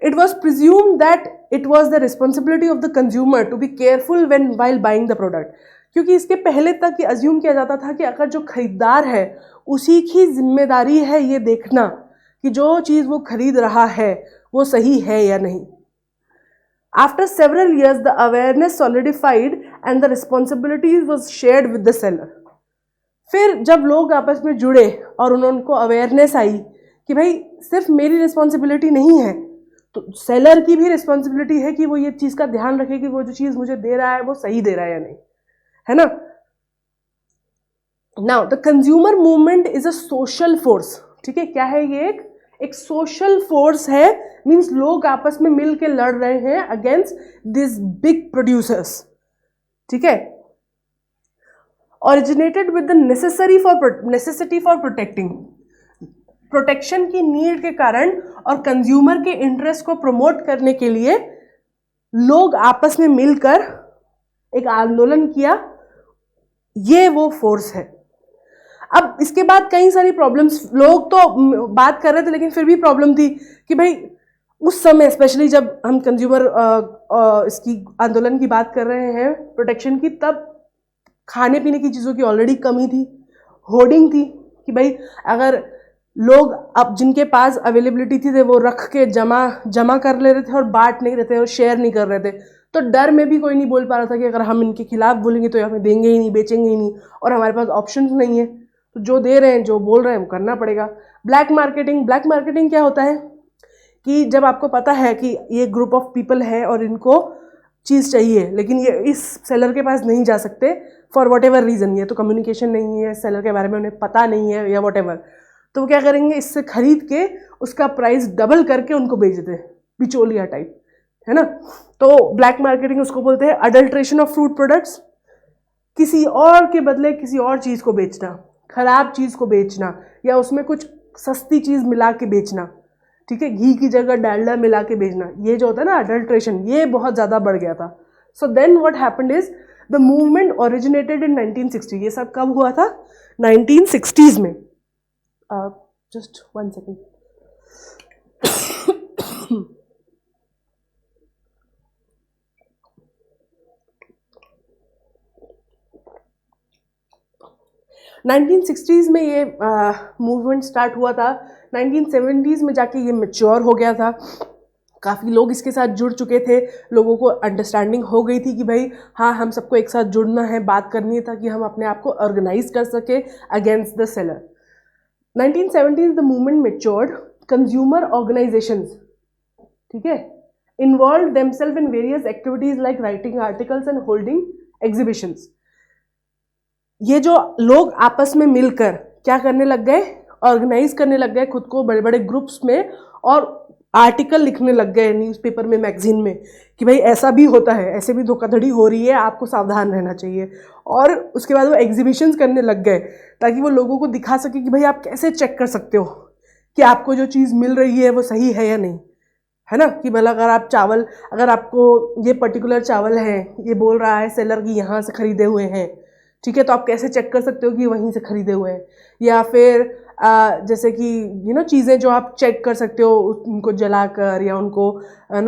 It was presumed that it was the responsibility of the consumer to be careful while buying the product, क्योंकि इसके पहले तक ये अज्यूम किया जाता था कि अगर जो खरीदार है उसी की जिम्मेदारी है ये देखना कि जो चीज़ वो खरीद रहा है वो सही है या नहीं। After several years, the awareness solidified and the responsibilities was shared with the seller. फिर जब लोग आपस में जुड़े और उनको अवेयरनेस आई कि भाई सिर्फ मेरी रिस्पॉन्सिबिलिटी नहीं है, तो सेलर की भी रिस्पॉन्सिबिलिटी है कि वो ये चीज़ का ध्यान रखे कि वो जो चीज़ मुझे दे रहा है वो सही दे रहा है या नहीं, है ना। Now the consumer movement is a social force. ठीक है, क्या है ये? एक सोशल फोर्स है, मीन्स लोग आपस में मिल के लड़ रहे हैं अगेंस्ट दिस बिग प्रोड्यूसर्स। ठीक है, originated with the necessity for protecting, protection की नीड के कारण और कंज्यूमर के इंटरेस्ट को प्रमोट करने के लिए लोग आपस में मिलकर एक आंदोलन किया। ये वो फोर्स है। अब इसके बाद कई सारी प्रॉब्लम्स, लोग तो बात कर रहे थे लेकिन फिर भी प्रॉब्लम थी कि भाई उस समय स्पेशली जब हम कंज्यूमर इसकी आंदोलन की बात कर रहे हैं प्रोटेक्शन की, तब खाने पीने की चीज़ों की ऑलरेडी कमी थी, होर्डिंग थी कि भाई अगर लोग अब जिनके पास अवेलेबिलिटी थी वो रख के जमा कर ले रहे थे और बांट नहीं रहे थे और शेयर नहीं कर रहे थे, तो डर में भी कोई नहीं बोल पा रहा था कि अगर हम इनके खिलाफ बोलेंगे तो हमें देंगे ही नहीं, बेचेंगे ही नहीं, और हमारे पास ऑप्शन नहीं है, तो जो दे रहे हैं जो बोल रहे हैं वो करना पड़ेगा। ब्लैक मार्केटिंग क्या होता है कि जब आपको पता है कि ये ग्रुप ऑफ पीपल है और इनको चीज़ चाहिए लेकिन ये इस सेलर के पास नहीं जा सकते फॉर वट एवर रीज़न, ये तो कम्युनिकेशन नहीं है, सेलर के बारे में उन्हें पता नहीं है या वट एवर, तो वो क्या करेंगे, इससे खरीद के उसका प्राइस डबल करके उनको बेच देते हैं, बिचौलिया टाइप, है ना। तो ब्लैक मार्केटिंग उसको बोलते हैं। अडल्ट्रेशन ऑफ फ्रूट प्रोडक्ट्स, किसी और के बदले किसी और चीज़ को बेचना, खराब चीज़ को बेचना या उसमें कुछ सस्ती चीज़ मिला के बेचना, ठीक है, घी की जगह डालडा मिला के भेजना, ये जो होता है ना अडल्ट्रेशन, ये बहुत ज़्यादा बढ़ गया था. So then what happened is the movement originated in 1960. ये सब कब हुआ था? 1960s में. Just 1 second. नाइनटीन सिक्सटीज़ में ये मूवमेंट स्टार्ट हुआ था. 1970s में जाके ये मैच्योर हो गया था. काफ़ी लोग इसके साथ जुड़ चुके थे, लोगों को अंडरस्टैंडिंग हो गई थी कि भाई हाँ, हम सबको एक साथ जुड़ना है, बात करनी है ताकि हम अपने आप को ऑर्गेनाइज कर सके against the seller. 1970s the movement matured. Consumer organisations, ठीक है, involve themselves in various activities like writing articles and holding exhibitions. ये जो लोग आपस में मिलकर क्या करने लग गए? ऑर्गेनाइज करने लग गए खुद को बड़े बड़े ग्रुप्स में, और आर्टिकल लिखने लग गए न्यूज़पेपर में, मैगजीन में, कि भाई ऐसा भी होता है, ऐसे भी धोखाधड़ी हो रही है, आपको सावधान रहना चाहिए. और उसके बाद वो एग्जीबिशंस करने लग गए ताकि वो लोगों को दिखा सके कि भाई आप कैसे चेक कर सकते हो कि आपको जो चीज़ मिल रही है वो सही है या नहीं, है ना. कि मतलब अगर आपको ये पर्टिकुलर चावल है, ये बोल रहा है सेलर की यहाँ से खरीदे हुए हैं, ठीक है, तो आप कैसे चेक कर सकते हो कि वहीं से खरीदे हुए हैं. या फिर जैसे कि चीज़ें जो आप चेक कर सकते हो उनको जलाकर या उनको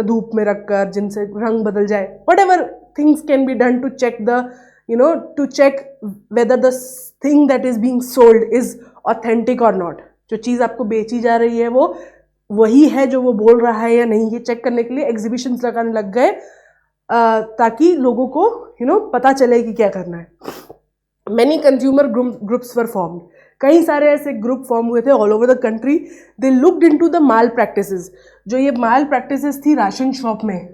धूप में रखकर, जिनसे रंग बदल जाए. Whatever things can be done to check to check whether the thing that is being sold is authentic और नॉट. जो चीज़ आपको बेची जा रही है वो वही है जो वो बोल रहा है या नहीं, ये चेक करने के लिए एग्जीबिशंस लगाने लग गए ताकि लोगों को पता चले कि क्या करना है. Many consumer groups were formed. कई सारे ऐसे ग्रुप फॉर्म हुए थे all over the country. They looked into the mall practices. जो ये माल प्रैक्टिसेस थी राशन शॉप में,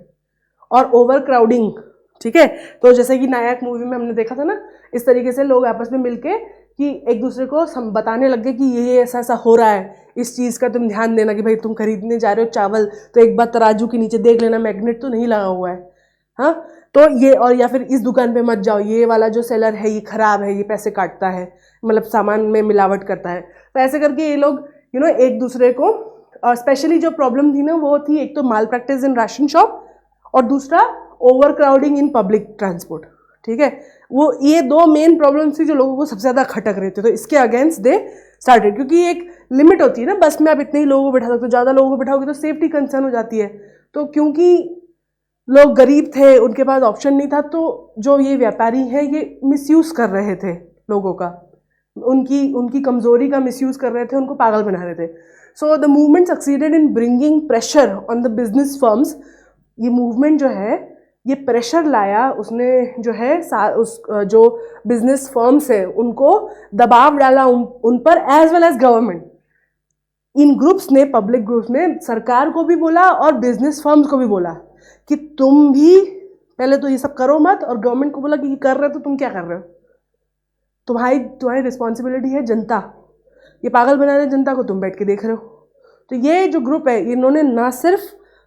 और ओवर क्राउडिंग, ठीक है. तो जैसे कि नायक मूवी में हमने देखा था ना, इस तरीके से लोग आपस में मिलके कि एक दूसरे को बताने लग गए कि ये ऐसा ऐसा हो रहा है, इस चीज़ का तुम ध्यान देना कि भाई तुम खरीदने जा रहे हो चावल तो एक बार तराजू के नीचे देख लेना मैग्नेट तो नहीं लगा हुआ है, हाँ. तो ये, और या फिर इस दुकान पे मत जाओ, ये वाला जो सेलर है ये ख़राब है, ये पैसे काटता है, मतलब सामान में मिलावट करता है. तो ऐसे करके ये लोग एक दूसरे को, और स्पेशली जो प्रॉब्लम थी ना वो थी एक तो माल प्रैक्टिस इन राशन शॉप और दूसरा over crowding in public transport, ठीक है. वो ये दो मेन प्रॉब्लम्स थी जो लोगों को सबसे ज़्यादा खटक रहे थे. तो इसके अगेंस्ट दे स्टार्टेड, क्योंकि एक लिमिट होती है ना, बस में आप इतने ही लोगों को बिठा सकते हो, ज़्यादा लोगों को बिठाओगे तो सेफ्टी कंसर्न हो जाती है. तो क्योंकि लोग गरीब थे, उनके पास ऑप्शन नहीं था, तो जो ये व्यापारी हैं ये मिसयूज़ कर रहे थे लोगों का, उनकी कमज़ोरी का मिसयूज़ कर रहे थे, उनको पागल बना रहे थे. So the movement succeeded in bringing pressure on the business firms. ये मूवमेंट जो है ये प्रेशर लाया, उसने जो है जो बिजनेस फर्म्स है उनको दबाव डाला उन पर, एज वेल एज गवर्नमेंट. इन ग्रुप्स ने, पब्लिक ग्रुप्स ने सरकार को भी बोला और बिजनेस फर्म्स को भी बोला कि तुम भी पहले तो ये सब करो मत, और गवर्नमेंट को बोला कि ये कर रहे हो तो तुम क्या कर रहे हो, तुम्हारी रिस्पॉन्सिबिलिटी है जनता, ये पागल बना रहे जनता को, तुम बैठ के देख रहे हो. तो ये जो ग्रुप है इन्होंने ना सिर्फ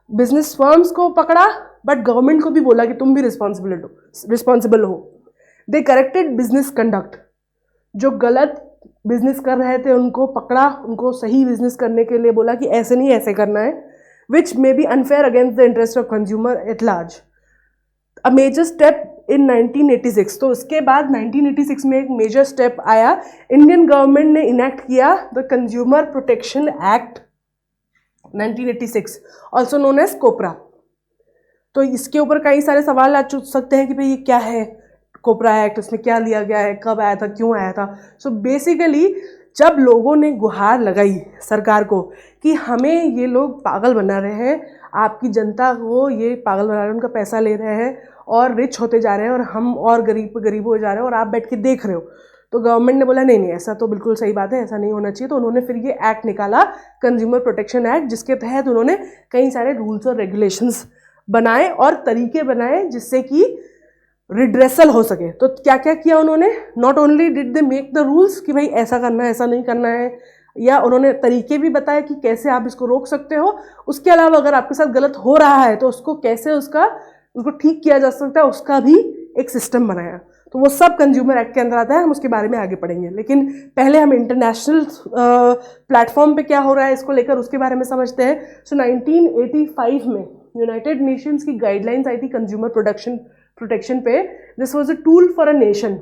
बिजनेस फर्म्स को पकड़ा बट गवर्नमेंट को भी बोला कि तुम भी रिस्पॉन्सिबल हो. दे करेक्टेड बिजनेस कंडक्ट. जो गलत बिजनेस कर रहे थे उनको पकड़ा, उनको सही बिजनेस करने के लिए बोला कि ऐसे नहीं ऐसे करना है, which may be unfair against the interest of consumer at large. A major step in 1986. तो उसके बाद 1986 में एक मेजर स्टेप आया, इंडियन गवर्नमेंट ने इनेक्ट किया the Consumer protection Act 1986, also known as COPRA. तो इसके ऊपर कई सारे सवाल आ सकते हैं कि भाई ये क्या है कोपरा एक्ट, उसमें क्या लिया गया है, कब आया था, क्यों आया था. सो बेसिकली जब लोगों ने गुहार लगाई सरकार को कि हमें ये लोग पागल बना रहे हैं, आपकी जनता को ये पागल बना रहे हैं, उनका पैसा ले रहे हैं और रिच होते जा रहे हैं और हम और गरीब हो जा रहे हैं और आप बैठ के देख रहे हो, तो गवर्नमेंट ने बोला नहीं ऐसा तो बिल्कुल सही बात है, ऐसा नहीं होना चाहिए. तो उन्होंने फिर ये एक्ट निकाला, कंज्यूमर प्रोटेक्शन एक्ट, जिसके तहत उन्होंने कई सारे रूल्स और रेगुलेशंस बनाए और तरीके बनाए जिससे कि रिड्रेसल हो सके. तो क्या क्या किया उन्होंने, not only did they make the rules कि भाई ऐसा करना है ऐसा नहीं करना है, या उन्होंने तरीके भी बताए कि कैसे आप इसको रोक सकते हो. उसके अलावा अगर आपके साथ गलत हो रहा है तो उसको कैसे उसको ठीक किया जा सकता है, उसका भी एक सिस्टम बनाया. तो वो सब कंज्यूमर एक्ट के अंदर आता है, हम उसके बारे में आगे पढ़ेंगे। लेकिन पहले हम इंटरनेशनल प्लेटफॉर्म पे क्या हो रहा है इसको लेकर उसके बारे में समझते हैं। सो 1985 में यूनाइटेड नेशंस की गाइडलाइंस आई थी कंज्यूमर प्रोटेक्शन पे। This was a tool for a nation.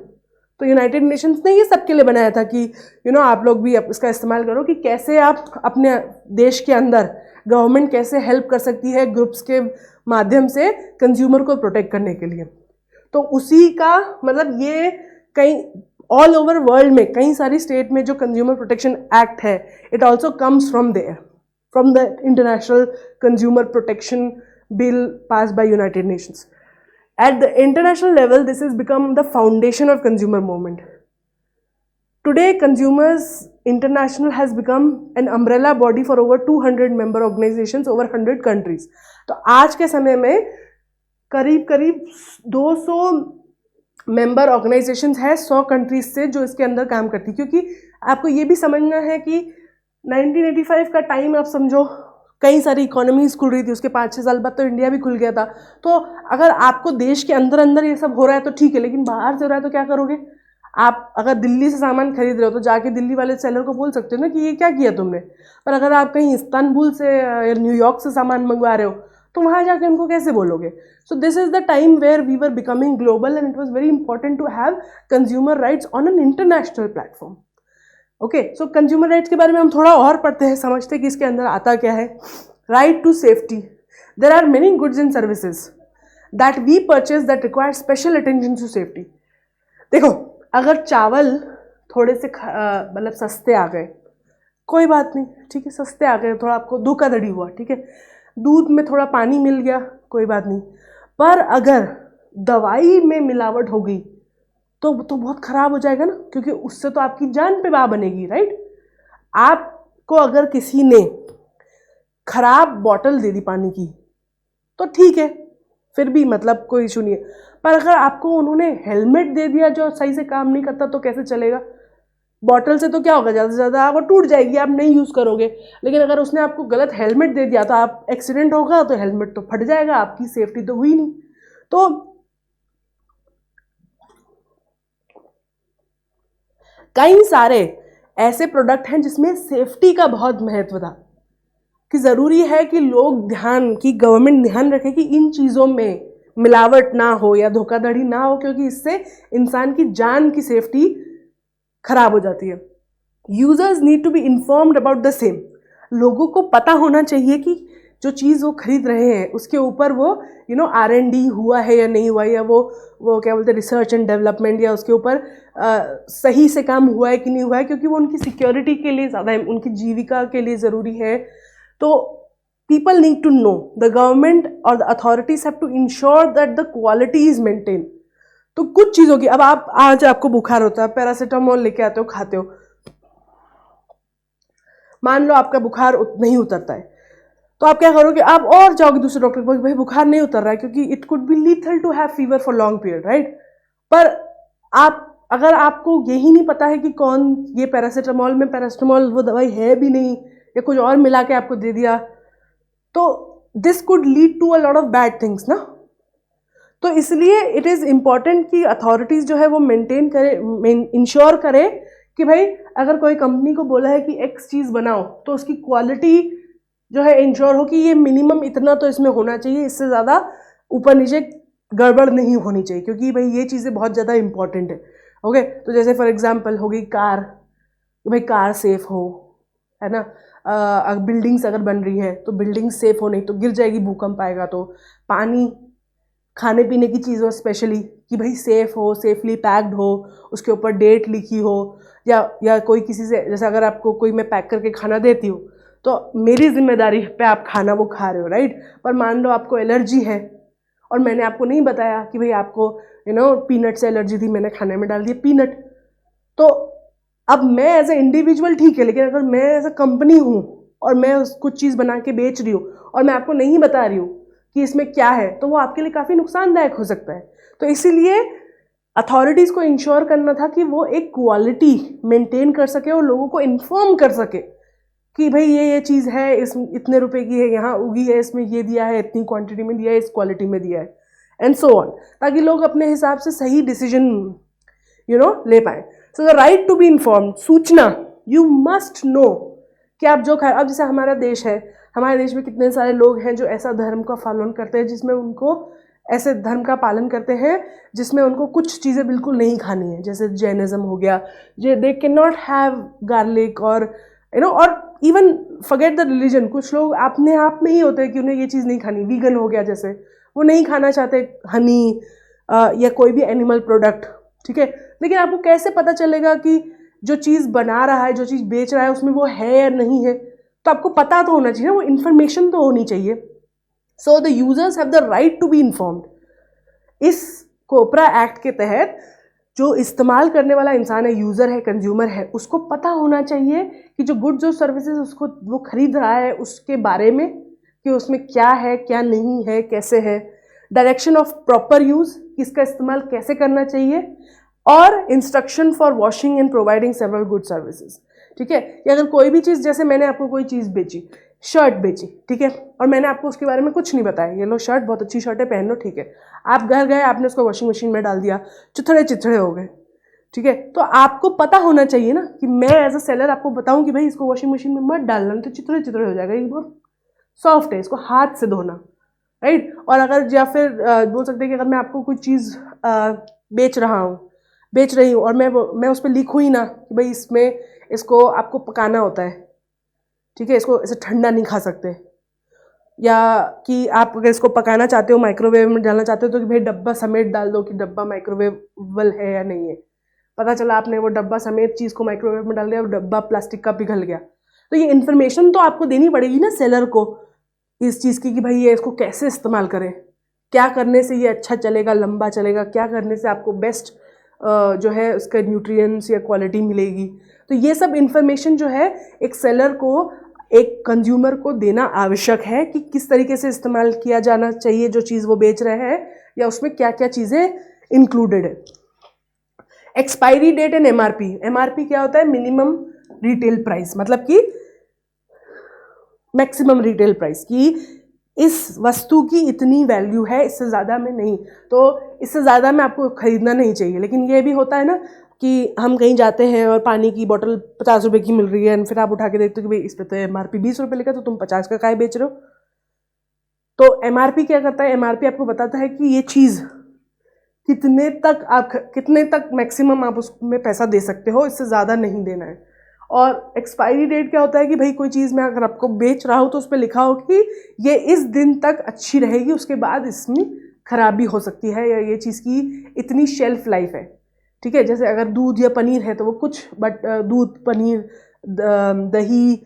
तो यूनाइटेड नेशंस ने ये सबके लिए बनाया था कि आप लोग भी इसका इस्तेमाल करो कि कैसे आप अपने देश के अंदर गवर्नमेंट कैसे हेल्प कर सकती है ग्रुप्स के माध्यम से कंज्यूमर को प्रोटेक्ट करने के लिए। तो उसी का मतलब ये कई ऑल ओवर वर्ल्ड में कई सारी स्टेट में जो कंज्यूमर प्रोटेक्शन एक्ट है, it also comes from there, from the international consumer protection bill pass by United Nations. At the international level, this has become the foundation of consumer movement. Today, Consumers International has become an umbrella body for over 200 member organizations over 100 countries. तो आज के समय में करीब 200 member organisations है 100 countries से जो इसके अंदर काम करती है। क्योंकि आपको ये भी समझना है कि 1985 का टाइम आप समझो, कई सारी इकोनॉमीज खुल रही थी, उसके 5-6 साल बाद तो इंडिया भी खुल गया था। तो अगर आपको देश के अंदर ये सब हो रहा है तो ठीक है, लेकिन बाहर से हो रहा है तो क्या करोगे? आप अगर दिल्ली से सामान खरीद रहे हो तो जाके दिल्ली वाले सेलर को बोल सकते हो ना कि ये क्या किया तुमने। पर अगर आप कहीं इस्तांबुल से या न्यूयॉर्क से सामान मंगवा रहे हो तो वहाँ जाके उनको कैसे बोलोगे? So this is the time where we were becoming global and it was very important to have consumer rights on an international platform. Okay, so consumer rights के बारे में हम थोड़ा और पढ़ते हैं, समझते हैं कि इसके अंदर आता क्या है। Right to safety. There are many goods and services that we purchase that require special attention to safety. देखो, अगर चावल थोड़े से मतलब सस्ते आ गए, कोई बात नहीं, ठीक है, सस्ते आ गए, थोड़ा आपको धोखाधड़ी हुआ, ठीक है, दूध में थोड़ा पानी मिल गया, कोई बात नहीं। पर अगर दवाई में मिलावट हो गई तो बहुत ख़राब हो जाएगा ना, क्योंकि उससे तो आपकी जान पे बात बनेगी, राइट। आपको अगर किसी ने खराब बॉटल दे दी पानी की तो ठीक है, फिर भी मतलब कोई इशू नहीं है। पर अगर आपको उन्होंने हेलमेट दे दिया जो सही से काम नहीं करता तो कैसे चलेगा? बॉटल से तो क्या होगा, ज़्यादा से ज़्यादा वो टूट जाएगी, आप नहीं यूज़ करोगे। लेकिन अगर उसने आपको गलत हेलमेट दे दिया तो आप एक्सीडेंट होगा तो हेलमेट तो फट जाएगा, आपकी सेफ्टी तो हुई नहीं। तो कई सारे ऐसे प्रोडक्ट हैं जिसमें सेफ्टी का बहुत महत्व था, कि ज़रूरी है कि लोग गवर्नमेंट ध्यान रखे कि इन चीज़ों में मिलावट ना हो या धोखाधड़ी ना हो, क्योंकि इससे इंसान की जान की सेफ्टी खराब हो जाती है। Users need to be informed about the same. लोगों को पता होना चाहिए कि जो चीज़ वो खरीद रहे हैं उसके ऊपर वो R&D हुआ है या नहीं हुआ, या वो क्या बोलते हैं, रिसर्च एंड डेवलपमेंट, या उसके ऊपर सही से काम हुआ है कि नहीं हुआ है, क्योंकि वो उनकी सिक्योरिटी के लिए ज़्यादा, उनकी जीविका के लिए ज़रूरी है। तो people need to know, the government or the authorities have to ensure that the quality is maintained. तो कुछ चीज़ों की, अब आप आज आपको बुखार होता है, पैरासीटामोल लेके आते हो, खाते हो, मान लो आपका बुखार नहीं उतरता है, तो आप क्या करोगे? आप और जाओगे दूसरे डॉक्टर के पास, भाई बुखार नहीं उतर रहा है, क्योंकि it could be lethal to have fever for long period, right. पर अगर आपको यही नहीं पता है कि कौन ये पैरासीटामोल वो दवाई है भी नहीं, या कुछ और मिला के आपको दे दिया, तो this could lead to a lot of bad things ना। तो इसलिए इट इज़ इम्पॉर्टेंट कि अथॉरिटीज़ जो है वो मेंटेन करे, इंश्योर करे कि भाई अगर कोई कंपनी को बोला है कि एक्स चीज़ बनाओ तो उसकी क्वालिटी जो है इंश्योर हो कि ये मिनिमम इतना तो इसमें होना चाहिए, इससे ज़्यादा ऊपर नीचे गड़बड़ नहीं होनी चाहिए, क्योंकि भाई ये चीज़ें बहुत ज़्यादा इंपॉर्टेंट है। ओके, तो जैसे फॉर एग्जांपल हो गई कार, भाई कार सेफ हो, है ना। बिल्डिंग्स अगर बन रही है तो बिल्डिंग सेफ हो, नहीं तो गिर जाएगी, भूकंप आएगा। तो पानी, खाने पीने की चीज़ों स्पेशली कि भाई सेफ हो, सेफली पैक्ड हो, उसके ऊपर डेट लिखी हो, या कोई किसी से, जैसे अगर आपको कोई मैं पैक करके खाना देती हूँ तो मेरी जिम्मेदारी पे आप खाना वो खा रहे हो, राइट। पर मान लो आपको एलर्जी है और मैंने आपको नहीं बताया कि भाई आपको पीनट से एलर्जी थी, मैंने खाने में डाल दिया पीनट, तो अब मैं एज ए इंडिविजुअल ठीक है, लेकिन अगर मैं एज ए कंपनी हूँ और मैं कुछ चीज़ बना के बेच रही हूँ और मैं आपको नहीं बता रही हूँ कि इसमें क्या है, तो वो आपके लिए काफ़ी नुकसानदायक हो सकता है। तो इसीलिए अथॉरिटीज़ को इंश्योर करना था कि वो एक क्वालिटी मेंटेन कर सके और लोगों को इन्फॉर्म कर सके कि भाई ये चीज़ है, इस इतने रुपए की है, यहाँ उगी है, इसमें ये दिया है, इतनी क्वांटिटी में दिया है, इस क्वालिटी में दिया है, एंड सो ऑन, ताकि लोग अपने हिसाब से सही डिसीजन ले पाए। So the right to be informed, सूचना, यू मस्ट नो कि आप जो अब जैसे हमारा देश है, हमारे देश में कितने सारे लोग हैं जो ऐसा धर्म का पालन करते हैं जिसमें उनको ऐसे धर्म का पालन करते हैं जिसमें उनको कुछ चीज़ें बिल्कुल नहीं खानी है, जैसे जैनिज्म हो गया, they can not have garlic और और इवन फॉरगेट द रिलीजन, कुछ लोग अपने आप में ही होते हैं कि उन्हें ये चीज़ नहीं खानी, वीगन हो गया जैसे, वो नहीं खाना चाहते हनी या कोई भी एनिमल प्रोडक्ट, ठीक है। लेकिन आपको कैसे पता चलेगा कि जो चीज़ बना रहा है, जो चीज़ बेच रहा है उसमें वो है या नहीं है? तो आपको पता तो होना चाहिए ना, वो इन्फॉर्मेशन तो होनी चाहिए। So the users have the right to be informed. इस कोपरा एक्ट के तहत जो इस्तेमाल करने वाला इंसान है, यूज़र है, कंज्यूमर है, उसको पता होना चाहिए कि जो गुड्स और सर्विसेज उसको वो खरीद रहा है उसके बारे में, कि उसमें क्या है, क्या नहीं है, कैसे है, डायरेक्शन ऑफ प्रॉपर यूज़, किसका इस्तेमाल कैसे करना चाहिए, और instruction for washing and providing several good services, ठीक है। कि अगर कोई भी चीज़, जैसे मैंने आपको कोई चीज़ बेची, शर्ट बेची, ठीक है, और मैंने आपको उसके बारे में कुछ नहीं बताया, ये लो शर्ट बहुत अच्छी शर्ट है, पहन लो, ठीक है, आप घर गए, आपने उसको वॉशिंग मशीन में डाल दिया, चिथड़े चिथड़े हो गए, ठीक है। तो आपको पता होना चाहिए ना कि मैं एज अ सेलर आपको बताऊं कि भाई इसको वॉशिंग मशीन में मत डालना, तो चिथड़े चिथड़े हो जाएगा, ये बहुत सॉफ्ट है, इसको हाथ से धोना, राइट। और अगर या फिर बोल सकते हैं कि अगर मैं आपको कोई चीज़ बेच रही हूँ और मैं उस पर लिखूँ ही ना कि भाई इसमें इसको आपको पकाना होता है, ठीक है, इसको ऐसे ठंडा नहीं खा सकते, या कि आप अगर इसको पकाना चाहते हो, माइक्रोवेव में डालना चाहते हो, तो कि भाई डब्बा समेत डाल दो कि डब्बा माइक्रोवेवेबल है या नहीं है। पता चला आपने वो डब्बा समेत चीज़ को माइक्रोवेव में डाल दिया और डब्बा प्लास्टिक का पिघल गया, तो ये इन्फॉर्मेशन तो आपको देनी पड़ेगी ना सेलर को इस चीज़ की कि भाई ये इसको कैसे इस्तेमाल करें, क्या करने से ये अच्छा चलेगा, लंबा चलेगा, क्या करने से आपको बेस्ट जो है उसका न्यूट्रिएंट्स या क्वालिटी मिलेगी। तो ये सब इन्फॉर्मेशन जो है एक सेलर को, एक कंज्यूमर को देना आवश्यक है कि किस तरीके से इस्तेमाल किया जाना चाहिए जो चीज़ वो बेच रहे हैं, या उसमें क्या क्या चीज़ें इंक्लूडेड है। Expiry date and MRP. MRP क्या होता है? मिनिमम रिटेल प्राइस, मतलब कि मैक्सिमम रिटेल प्राइस, की इस वस्तु की इतनी वैल्यू है, इससे ज़्यादा में नहीं, तो इससे ज़्यादा में आपको खरीदना नहीं चाहिए। लेकिन ये भी होता है ना कि हम कहीं जाते हैं और पानी की बोतल 50 रुपये की मिल रही है, फिर आप उठा के देखते हो कि भाई इस पर तो एमआरपी 20 रुपये लिखा, तो तुम 50 का काहे बेच रहे हो? तो एमआरपी क्या करता है? एमआरपी आपको बताता है कि ये चीज़ कितने तक मैक्सिमम आप उसमें पैसा दे सकते हो, इससे ज़्यादा नहीं देना है। और एक्सपायरी डेट क्या होता है कि भाई कोई चीज़ मैं अगर आपको बेच रहा हूँ तो उस पर लिखा हो कि ये इस दिन तक अच्छी रहेगी, उसके बाद इसमें खराबी हो सकती है, या ये चीज़ की इतनी शेल्फ लाइफ है, ठीक है। जैसे अगर दूध या पनीर है तो वो कुछ, बट दूध, पनीर, दही,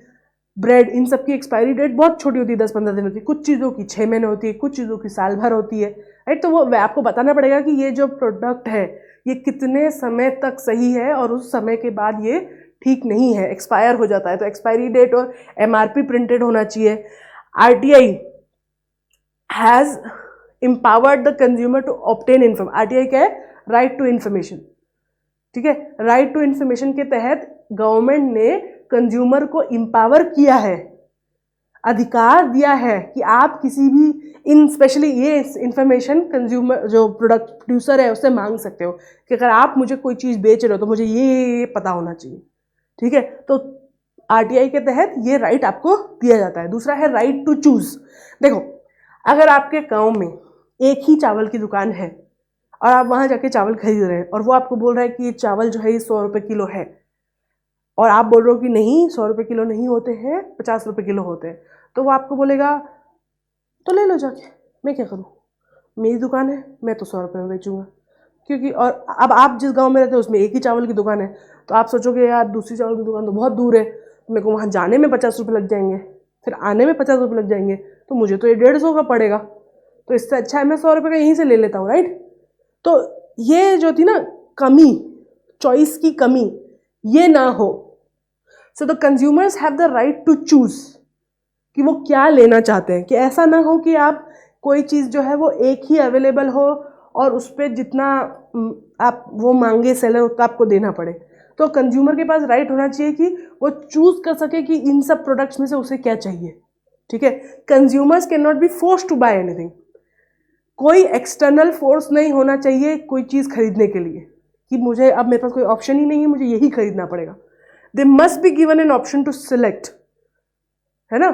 ब्रेड, इन सब की एक्सपायरी डेट बहुत छोटी होती है, 10-15 दिन होती है, कुछ चीज़ों की 6 महीने होती है, कुछ चीज़ों की साल भर होती है, राइट। तो वो आपको बताना पड़ेगा कि ये जो प्रोडक्ट है ये कितने समय तक सही है और उस समय के बाद ये ठीक नहीं है, एक्सपायर हो जाता है। तो एक्सपायरी डेट और एमआरपी प्रिंटेड होना चाहिए। RTI has empowered the consumer to obtain information. RTI क्या है? राइट टू इन्फॉर्मेशन, ठीक है। राइट टू इन्फॉर्मेशन के तहत गवर्नमेंट ने कंज्यूमर को एम्पावर किया है, अधिकार दिया है कि आप किसी भी स्पेशली ये इन्फॉर्मेशन कंज्यूमर जो प्रोडक्ट प्रोड्यूसर है उससे मांग सकते हो कि अगर आप मुझे कोई चीज़ बेच रहे हो तो मुझे ये पता होना चाहिए, ठीक है। तो आरटीआई के तहत ये राइट आपको दिया जाता है। दूसरा है राइट टू चूज। देखो, अगर आपके गांव में एक ही चावल की दुकान है और आप वहां जाके चावल खरीद रहे हैं और वो आपको बोल रहा है कि ये चावल जो है ये 100 रुपये किलो है, और आप बोल रहे हो कि नहीं 100 रुपये किलो नहीं होते हैं, 50 रुपये किलो होते हैं, तो वो आपको बोलेगा तो ले लो जाके, मैं क्या करूँ, मेरी दुकान है, मैं तो 100 रुपये में बेचूंगा। क्योंकि और अब आप जिस गांव में रहते हो उसमें एक ही चावल की दुकान है, तो आप सोचोगे यार दूसरी चावल की दुकान तो बहुत दूर है, मेरे को वहाँ जाने में 50 रुपये लग जाएंगे, फिर आने में 50 रुपये लग जाएंगे, तो मुझे तो ये 150 का पड़ेगा, तो इससे अच्छा है मैं 100 रुपये का यहीं से ले लेता हूँ, राइट। तो ये जो थी ना कमी, चॉइस की कमी, ये ना हो। So the consumers have the right to choose कि वो क्या लेना चाहते हैं, कि ऐसा ना हो कि आप कोई चीज़ जो है वो एक ही अवेलेबल हो और उस पर जितना आप वो मांगे सेलर उतना आपको देना पड़े। तो कंज्यूमर के पास राइट होना चाहिए कि वो चूज कर सके कि इन सब प्रोडक्ट्स में से उसे क्या चाहिए, ठीक है। Consumers can not be forced to buy anything. कोई एक्सटर्नल फोर्स नहीं होना चाहिए कोई चीज़ खरीदने के लिए कि मुझे अब मेरे पास कोई ऑप्शन ही नहीं है, मुझे यही खरीदना पड़ेगा. They must be given an option to select, है ना.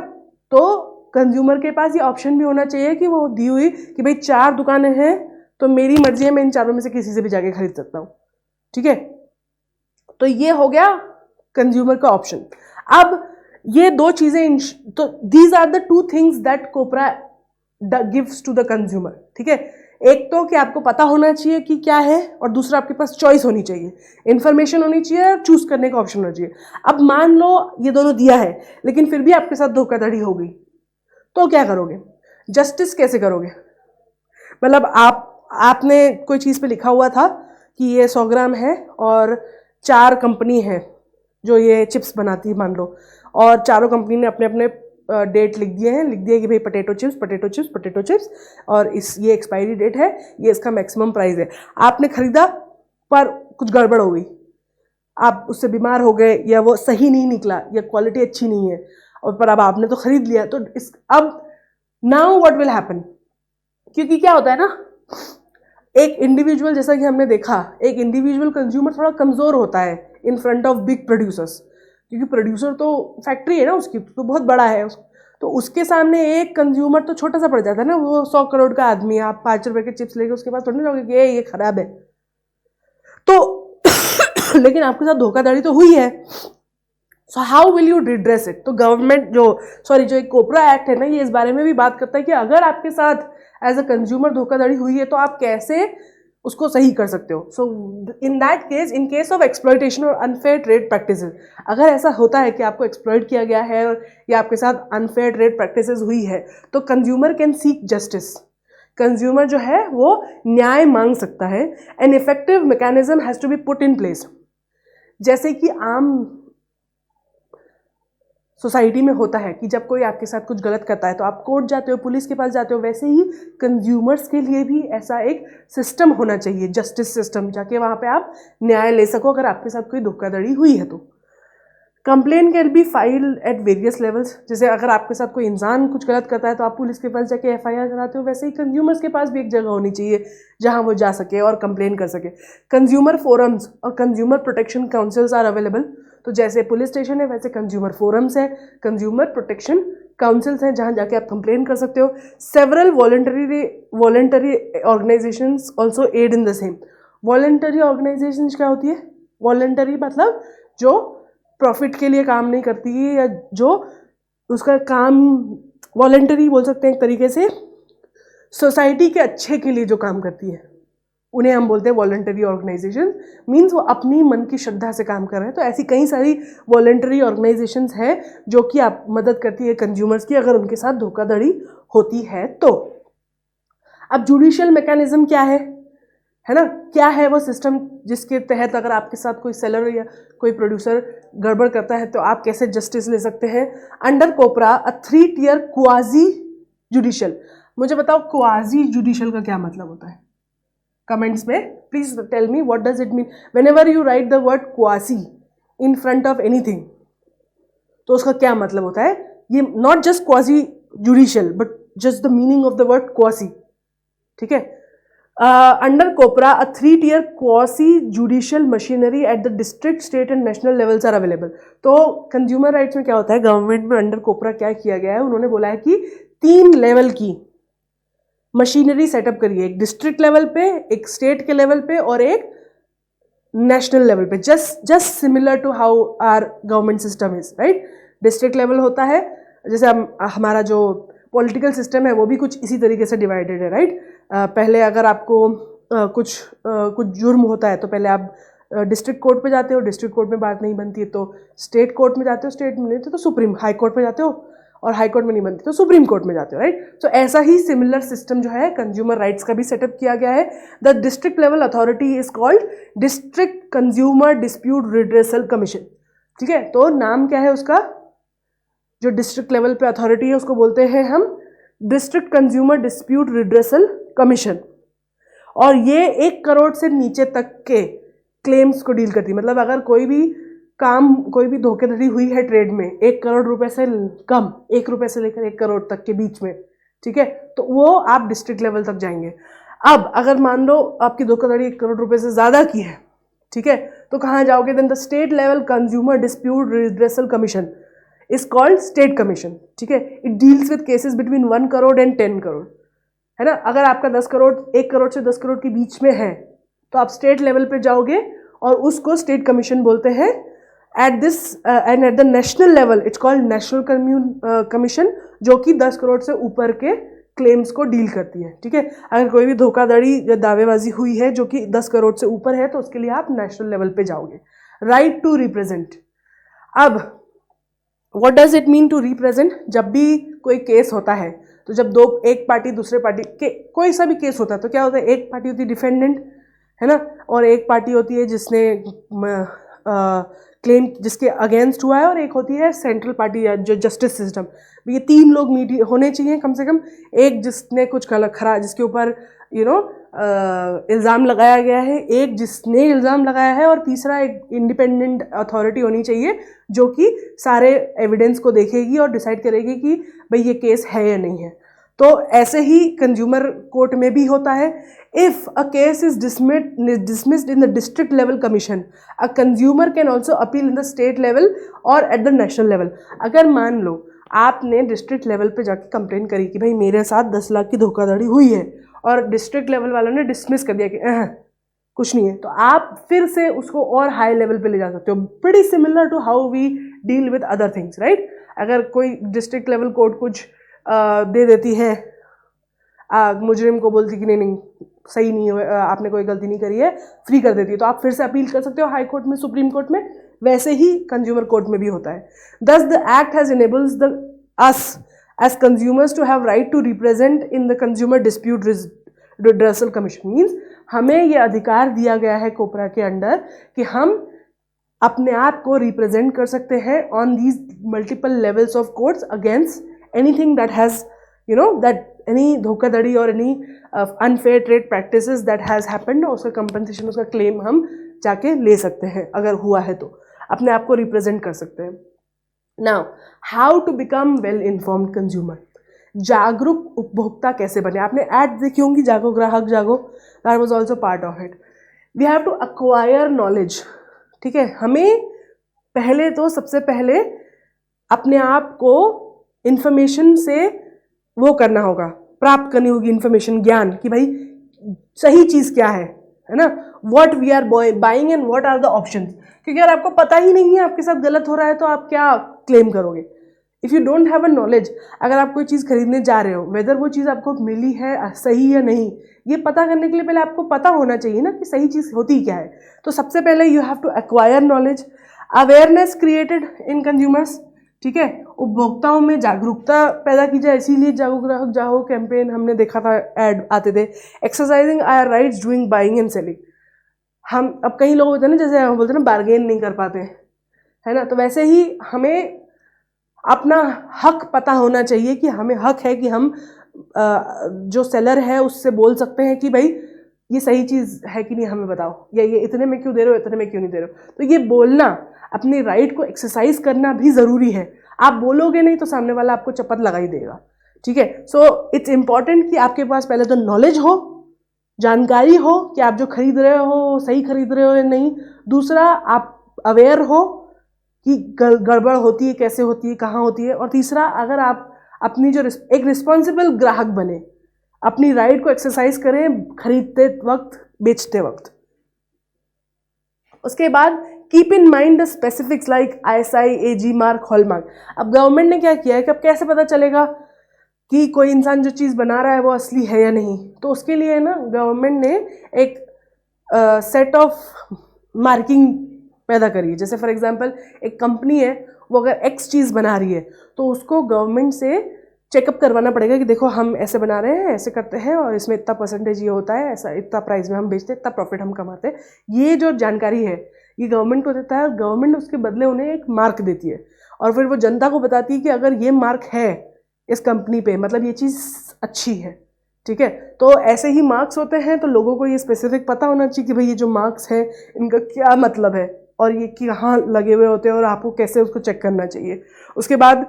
तो कंज्यूमर के पास ये ऑप्शन भी होना चाहिए कि वो दी हुई कि भाई 4 दुकानें हैं तो मेरी मर्जी है, मैं इन 4 में से किसी से भी जाके खरीद सकता हूँ. ठीक है, तो ये हो गया कंज्यूमर का ऑप्शन. अब ये 2 चीजें, तो these are the 2 things that COPRA gives to the consumer. ठीक है, एक तो कि आपको पता होना चाहिए कि क्या है, और दूसरा आपके पास चॉइस होनी चाहिए, इंफॉर्मेशन होनी चाहिए और चूज करने का ऑप्शन होना चाहिए. अब मान लो ये दोनों दिया है लेकिन फिर भी आपके साथ धोखाधड़ी हो गई, तो क्या करोगे? जस्टिस कैसे करोगे? मतलब आपने कोई चीज़ पे लिखा हुआ था कि ये 100 ग्राम है और 4 कंपनी है जो ये चिप्स बनाती है मान लो, और चारों कंपनी ने अपने अपने डेट लिख दिए कि भाई पोटैटो चिप्स और ये एक्सपायरी डेट है, ये इसका मैक्सिमम प्राइस है. आपने खरीदा पर कुछ गड़बड़ हो गई, आप उससे बीमार हो गए या वो सही नहीं निकला या क्वालिटी अच्छी नहीं है, और पर अब आपने तो खरीद लिया. तो अब नाउ व्हाट विल हैपन? क्योंकि क्या होता है ना, एक इंडिविजुअल, जैसा कि हमने देखा, एक इंडिविजुअल कंज्यूमर थोड़ा कमजोर होता है इन फ्रंट ऑफ बिग प्रोड्यूसर्स, क्योंकि प्रोड्यूसर तो फैक्ट्री है ना उसकी, तो बहुत बड़ा है, तो उसके सामने एक कंज्यूमर तो छोटा सा पड़ जाता है ना. वो 100 करोड़ का आदमी है, आप 5 रुपए के चिप्स लेके उसके पास थोड़ी ना जाओगे कि ये खराब है. तो लेकिन आपके साथ धोखाधड़ी तो हुई है, so how will you redress it? तो गवर्नमेंट जो एक कोपरा एक्ट है ना, ये इस बारे में भी बात करता है कि अगर आपके साथ एज अ कंज्यूमर धोखाधड़ी हुई है तो आप कैसे उसको सही कर सकते हो. So in that case, in case of exploitation और अनफेयर ट्रेड प्रैक्टिसेस, अगर ऐसा होता है कि आपको एक्सप्लॉयट किया गया है या आपके साथ अनफेयर ट्रेड प्रैक्टिसेस हुई है, तो consumer can seek justice. Consumer जो है वो न्याय मांग सकता है. An effective mechanism has to be put in place. जैसे कि आम सोसाइटी में होता है कि जब कोई आपके साथ कुछ गलत करता है तो आप कोर्ट जाते हो, पुलिस के पास जाते हो, वैसे ही कंज्यूमर्स के लिए भी ऐसा एक सिस्टम होना चाहिए, जस्टिस सिस्टम, जाके वहाँ पे आप न्याय ले सको अगर आपके साथ कोई धोखाधड़ी हुई है तो. Complain can be filed at various levels. जैसे अगर आपके साथ कोई इंसान कुछ गलत करता है तो आप पुलिस के पास जाके FIR कराते हो, वैसे ही कंज्यूमर्स के पास भी एक जगह होनी चाहिए जहाँ वो जा सके और कंप्लेन कर सके. कंज्यूमर फोरम्स और consumer protection councils are available. तो जैसे पुलिस स्टेशन है वैसे कंज्यूमर फोरम्स है, कंज्यूमर प्रोटेक्शन काउंसिल्स हैं जहाँ जाके आप कंप्लेन कर सकते हो. Several voluntary organisations also aid in the same. Voluntary organisations क्या होती है? वॉलंटरी मतलब जो प्रॉफिट के लिए काम नहीं करती है, या जो उसका काम वॉलंटरी बोल सकते हैं एक तरीके से, सोसाइटी के अच्छे के लिए जो काम करती है, उन्हें हम बोलते हैं वॉलंटरी ऑर्गेनाइजेशन. मीन्स वो अपनी मन की श्रद्धा से काम कर रहे हैं. तो ऐसी कई सारी वॉलंटरी ऑर्गेनाइजेशंस हैं जो कि आप मदद करती है कंज्यूमर्स की अगर उनके साथ धोखाधड़ी होती है तो. अब जुडिशियल मैकेनिज्म क्या है ना, क्या है वो सिस्टम जिसके तहत अगर आपके साथ कोई सेलर या कोई प्रोड्यूसर गड़बड़ करता है तो आप कैसे जस्टिस ले सकते हैं? Under COPRA a 3 tier quasi judicial. मुझे बताओ क्वाजी जुडिशियल का क्या मतलब होता है? कमेंट्स में please tell me what does it mean. Whenever you write the word quasi in front of anything, तो उसका क्या मतलब होता है? ये not just quasi judicial but just the meaning of the word quasi. ठीक है, under COPRA a 3 tier quasi judicial machinery at the district, state and national levels are available. तो कंज्यूमर राइट्स में क्या होता है, गवर्नमेंट में under कोपरा क्या किया गया है, उन्होंने बोला है कि 3 लेवल की मशीनरी सेटअप करिए, एक डिस्ट्रिक्ट लेवल पे, एक स्टेट के लेवल पे और एक नेशनल लेवल पे. Just similar to how are government system is, right. District level होता है, जैसे हमारा जो पॉलिटिकल सिस्टम है वो भी कुछ इसी तरीके से डिवाइडेड है, राइट. पहले अगर आपको कुछ जुर्म होता है तो पहले आप डिस्ट्रिक्ट कोर्ट पे जाते हो, डिस्ट्रिक्ट कोर्ट में बात नहीं बनती है तो स्टेट कोर्ट में जाते हो, स्टेट में नहीं तो सुप्रीम हाई कोर्ट में जाते हो, और हाई कोर्ट में नहीं बनती तो सुप्रीम कोर्ट में जाते हो, राइट. तो ऐसा ही सिमिलर सिस्टम जो है कंज्यूमर राइट्स का भी सेटअप किया गया है. The district level authority is called district consumer dispute redressal commission. ठीक है, तो नाम क्या है उसका? जो डिस्ट्रिक्ट लेवल पे अथॉरिटी है उसको बोलते हैं हम district consumer dispute redressal commission. और ये 1 करोड़ से नीचे तक के क्लेम्स को डील करती है. मतलब अगर कोई भी धोखाधड़ी हुई है ट्रेड में 1 करोड़ रुपए से कम, 1 रुपए से लेकर 1 करोड़ तक के बीच में, ठीक है, तो वो आप डिस्ट्रिक्ट लेवल तक जाएंगे। अब अगर मान लो आपकी धोखाधड़ी 1 करोड़ रुपए से ज़्यादा की है, ठीक है, तो कहाँ जाओगे? Then the state level consumer dispute redressal commission is called state commission, ठीक है। It deals with cases between 1 crore and 10 crore, है ना। अगर आपका 10 करोड़ 1 करोड़ से 10 करोड़ के बीच में है तो आप स्टेट लेवल पे जाओगे और उसको स्टेट कमीशन बोलते हैं। At this and at the national level it's called national commission, जो कि 10 करोड़ से ऊपर के क्लेम्स को डील करती है, ठीक है। अगर कोई भी धोखाधड़ी या दावेबाजी हुई है जो कि 10 करोड़ से ऊपर है तो उसके लिए आप नेशनल लेवल पे जाओगे। Right to represent. अब what does it mean to represent? जब भी कोई केस होता है तो जब एक पार्टी दूसरे पार्टी के कोई सा भी केस होता है तो क्या होता है? एक पार्टी होती है डिफेंडेंट, है ना, और एक पार्टी होती है जिसने क्लेम जिसके अगेंस्ट हुआ है, और एक होती है सेंट्रल पार्टी या जो जस्टिस सिस्टम। ये 3 लोग मीट होने चाहिए कम से कम। एक जिसने कुछ खरा जिसके ऊपर इल्ज़ाम लगाया गया है, एक जिसने इल्ज़ाम लगाया है, और तीसरा एक इंडिपेंडेंट अथॉरिटी होनी चाहिए जो कि सारे एविडेंस को देखेगी और डिसाइड करेगी कि भाई ये केस है या नहीं है। तो ऐसे ही कंज्यूमर कोर्ट में भी होता है। If a case is dismissed in the district level commission, a consumer can also appeal in the state level or at the national level। अगर मान लो आपने डिस्ट्रिक्ट लेवल पे जाके कंप्लेन करी कि भाई मेरे साथ 10 लाख की धोखाधड़ी हुई है, और डिस्ट्रिक्ट लेवल वालों ने डिसमिस कर दिया कि कुछ नहीं है, तो आप फिर से उसको और हाई लेवल पे ले जा सकते हो। Pretty similar to how we deal with other things, right. अगर कोई डिस्ट्रिक्ट लेवल कोर्ट कुछ दे देती है, मुजरिम को बोलती कि नहीं सही नहीं है, आपने कोई गलती नहीं करी है, फ्री कर देती है, तो आप फिर से अपील कर सकते हो हाई कोर्ट में, सुप्रीम कोर्ट में। वैसे ही कंज्यूमर कोर्ट में भी होता है। Thus the act has enables us as consumers to have right to represent in the consumer dispute redressal commission. Means हमें ये अधिकार दिया गया है कोपरा के अंडर कि हम अपने आप को रिप्रेजेंट कर सकते हैं on these multiple levels of courts against anything that has that any धोखाधड़ी और any unfair trade practices that has happened, उसका compensation, उसका claim हम जाके ले सकते हैं। अगर हुआ है तो अपने आप को represent कर सकते हैं। Now, how to become well informed consumer? जागरूक उपभोक्ता कैसे बने? आपने ad देखी होंगी, जागो ग्राहक जागो, that was also part of it। We have to acquire knowledge, ठीक है। हमें पहले तो सबसे पहले अपने आप को इंफॉर्मेशन से वो करना होगा, प्राप्त करनी होगी इंफॉर्मेशन, ज्ञान, कि भाई सही चीज़ क्या है ना। What we are buying and what are the options. क्योंकि अगर आपको पता ही नहीं है आपके साथ गलत हो रहा है तो आप क्या क्लेम करोगे? If you don't have a knowledge, अगर आप कोई चीज़ खरीदने जा रहे हो, वेदर वो चीज़ आपको मिली है सही या नहीं, ये पता करने के लिए पहले आपको पता होना चाहिए ना कि सही चीज़ होती क्या है। तो सबसे पहले you have to acquire knowledge. Awareness created in consumers, ठीक है, उपभोक्ताओं में जागरूकता पैदा की जाए, इसीलिए जागो ग्राहक जाओ कैंपेन हमने देखा था, ऐड आते थे। Exercising our rights doing buying and selling. हम अब कई लोग होते हैं ना, जैसे हम बोलते हैं ना, बार्गेन नहीं कर पाते, है ना, तो वैसे ही हमें अपना हक पता होना चाहिए कि हमें हक है कि हम जो सेलर है उससे बोल सकते हैं कि भाई ये सही चीज़ है कि नहीं, हमें बताओ, या ये इतने में क्यों दे रहे हो, इतने में क्यों नहीं दे रहे हो। तो ये बोलना, अपनी राइट को एक्सरसाइज करना भी ज़रूरी है। आप बोलोगे नहीं तो सामने वाला आपको चपत लगा ही देगा, ठीक है। सो इट्स इम्पॉर्टेंट कि आपके पास पहले तो नॉलेज हो, जानकारी हो कि आप जो खरीद रहे हो सही खरीद रहे हो या नहीं। दूसरा, आप अवेयर हो कि गड़बड़ होती है, कैसे होती है, कहाँ होती है। और तीसरा, अगर आप अपनी जो एक रिस्पॉन्सिबल ग्राहक बने, अपनी राइट को एक्सरसाइज करें खरीदते वक्त, बेचते वक्त। उसके बाद keep in mind the specifics like ISI, AG mark, hallmark. अब गवर्नमेंट ने क्या किया है कि अब कैसे पता चलेगा कि कोई इंसान जो चीज़ बना रहा है वो असली है या नहीं? तो उसके लिए ना गवर्नमेंट ने एक सेट ऑफ मार्किंग पैदा करी है। जैसे फॉर एग्जांपल एक कंपनी है, वो अगर X चीज़ बना रही है तो उसको गवर्नमेंट से चेकअप करवाना पड़ेगा कि देखो हम ऐसे बना रहे हैं, ऐसे करते हैं, और इसमें इतना परसेंटेज ये होता है, ऐसा इतना प्राइस में हम बेचते हैं, इतना प्रॉफिट हम कमाते हैं। ये जो जानकारी है ये गवर्नमेंट को देता है, और गवर्नमेंट उसके बदले उन्हें एक मार्क देती है, और फिर वो जनता को बताती है कि अगर ये मार्क है इस कंपनी पे, मतलब ये चीज़ अच्छी है, ठीक है। तो ऐसे ही मार्क्स होते हैं, तो लोगों को ये स्पेसिफिक पता होना चाहिए कि भाई ये जो मार्क्स हैं इनका क्या मतलब है, और ये कि कहाँ लगे हुए होते हैं और आपको कैसे उसको चेक करना चाहिए। उसके बाद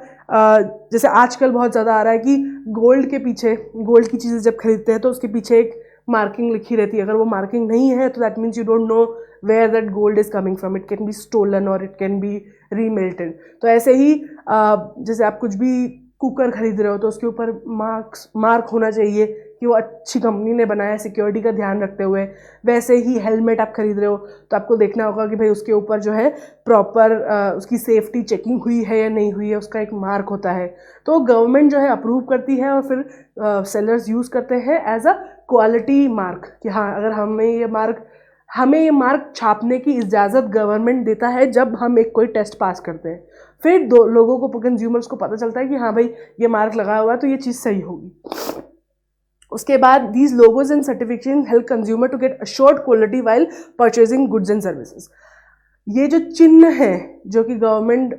जैसे आजकल बहुत ज़्यादा आ रहा है कि गोल्ड के पीछे, गोल्ड की चीज़ें जब खरीदते हैं तो उसके पीछे एक मार्किंग लिखी रहती है। अगर वो मार्किंग नहीं है तो that means you don't know where that gold is coming from, it can be stolen और इट कैन बी रीमेल्टेड। तो ऐसे ही जैसे आप कुछ भी कुकर खरीद रहे हो तो उसके ऊपर मार्क होना चाहिए कि वो अच्छी कंपनी ने बनाया है, सिक्योरिटी का ध्यान रखते हुए। वैसे ही हेलमेट आप खरीद रहे हो तो आपको देखना होगा कि भाई उसके ऊपर जो है प्रॉपर उसकी सेफ्टी चेकिंग हुई है या नहीं हुई है, उसका एक मार्क होता है। तो गवर्नमेंट जो है अप्रूव करती है और फिर सेलर्स यूज़ करते हैं एज अ क्वालिटी मार्क कि हाँ, अगर हमें ये मार्क छापने की इजाज़त गवर्नमेंट देता है जब हम एक कोई टेस्ट पास करते हैं। फिर दो लोगों को, कंज्यूमर्स को पता चलता है कि हाँ भाई ये मार्क लगा हुआ है तो ये चीज़ सही होगी। उसके बाद these logos and certification help consumer to get assured quality while purchasing goods and services. ये जो चिन्ह है जो कि गवर्नमेंट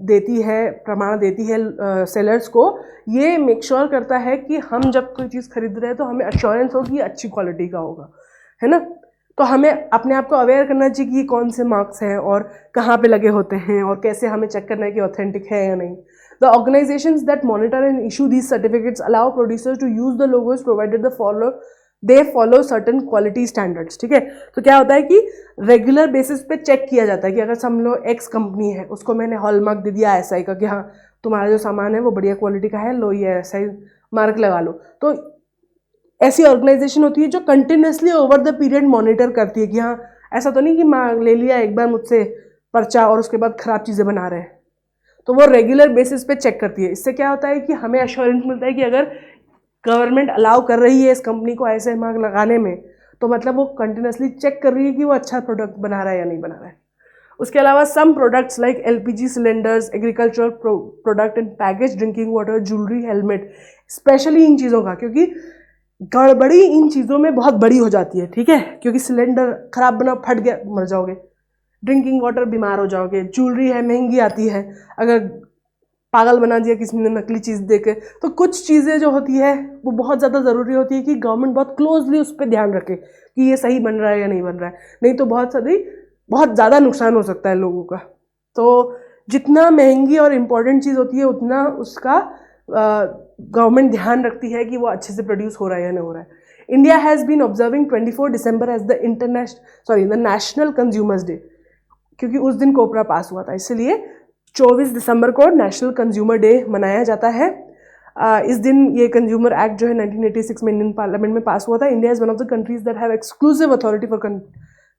देती है, प्रमाण देती है सेलर्स को, ये मेक श्योर करता है कि हम जब कोई चीज़ खरीद रहे हैं तो हमें अश्योरेंस हो कि ये अच्छी क्वालिटी का होगा, है ना। तो हमें अपने आप को अवेयर करना चाहिए कि ये कौन से मार्क्स हैं और कहाँ पे लगे होते हैं और कैसे हमें चेक करना है कि ऑथेंटिक है या नहीं। The organizations that monitor and issue these certificates allow producers to use the logos provided they follow certain quality standards। ठीक है, तो क्या होता है कि रेगुलर बेसिस पे चेक किया जाता है कि अगर हम लोग एक्स कंपनी है, उसको मैंने हॉलमार्क दे दिया SI का कि हाँ तुम्हारा जो सामान है वो बढ़िया क्वालिटी का है, लो ये SI मार्क लगा लो। तो ऐसी ऑर्गेनाइजेशन होती है जो continuously over the period monitor करती है कि हाँ ऐसा तो नहीं कि मार्क ले लिया एक बार मुझसे पर्चा और उसके बाद खराब चीज़ें बना रहे हैं। तो वो रेगुलर बेसिस पे चेक करती है। इससे क्या होता है कि हमें एश्योरेंस मिलता है कि अगर गवर्नमेंट अलाउ कर रही है इस कंपनी को ऐसे मार्क लगाने में तो मतलब वो कंटिन्यूसली चेक कर रही है कि वो अच्छा प्रोडक्ट बना रहा है या नहीं बना रहा है। उसके अलावा some products like LPG cylinders, agricultural product and package drinking water, jewellery, helmet, specially इन चीज़ों का, क्योंकि गड़बड़ी इन चीज़ों में बहुत बड़ी हो जाती है। ठीक है, क्योंकि सिलेंडर खराब बना, फट गया, मर जाओगे। ड्रिंकिंग वाटर, बीमार हो जाओगे। ज्वेलरी है, महंगी आती है, अगर पागल बना दिया किसी ने नकली चीज़ देके। तो कुछ चीज़ें जो होती है वो बहुत ज़्यादा ज़रूरी होती है कि गवर्नमेंट बहुत क्लोजली उस पर ध्यान रखे कि ये सही बन रहा है या नहीं बन रहा है, नहीं तो बहुत ज़्यादा नुकसान हो सकता है लोगों का। तो जितना महंगी और इम्पॉर्टेंट चीज़ होती है उतना उसका गवर्नमेंट ध्यान रखती है कि वो अच्छे से प्रोड्यूस हो रहा है या नहीं हो रहा है। India has been observing 24 December as the national consumers day, क्योंकि उस दिन कोपरा पास हुआ था, इसलिए 24 दिसंबर को नेशनल कंज्यूमर डे मनाया जाता है। इस दिन ये कंज्यूमर एक्ट जो है 1986 में इंडियन पार्लियामेंट में पास हुआ था। India is one of the countries that have exclusive authority for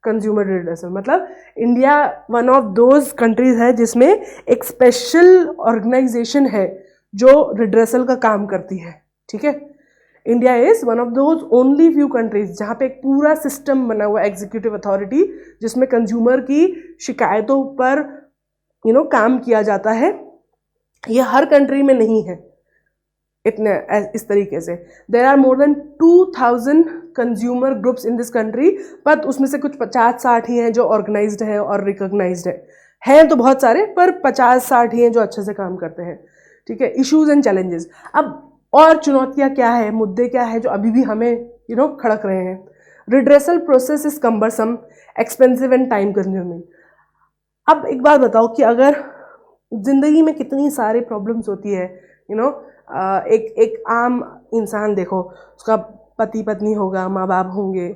consumer redressal, मतलब India one of those countries है जिसमें एक स्पेशल ऑर्गेनाइजेशन है जो रिड्रेसल का काम करती है। ठीक है, India is one of those only few countries जहाँ पे एक पूरा सिस्टम बना हुआ है, एग्जीक्यूटिव अथॉरिटी, जिसमें कंज्यूमर की शिकायतों पर काम किया जाता है। ये हर कंट्री में नहीं है इतने इस तरीके से। There are more than 2000 consumer groups in this country, but उसमें से कुछ 50-60 ही हैं जो ऑर्गेनाइज्ड हैं और रिकॉग्नाइज्ड हैं तो बहुत सारे, पर 50-60 ही हैं जो अच्छे से काम करते हैं। ठीक है, इश्यूज एंड चैलेंजेस। अब और चुनौतियाँ क्या है, मुद्दे क्या है जो अभी भी हमें खड़क रहे हैं। Redressal process is cumbersome, expensive and time consuming. अब एक बात बताओ कि अगर ज़िंदगी में कितनी सारी प्रॉब्लम्स होती है, एक आम इंसान देखो, उसका पति पत्नी होगा, माँ बाप होंगे,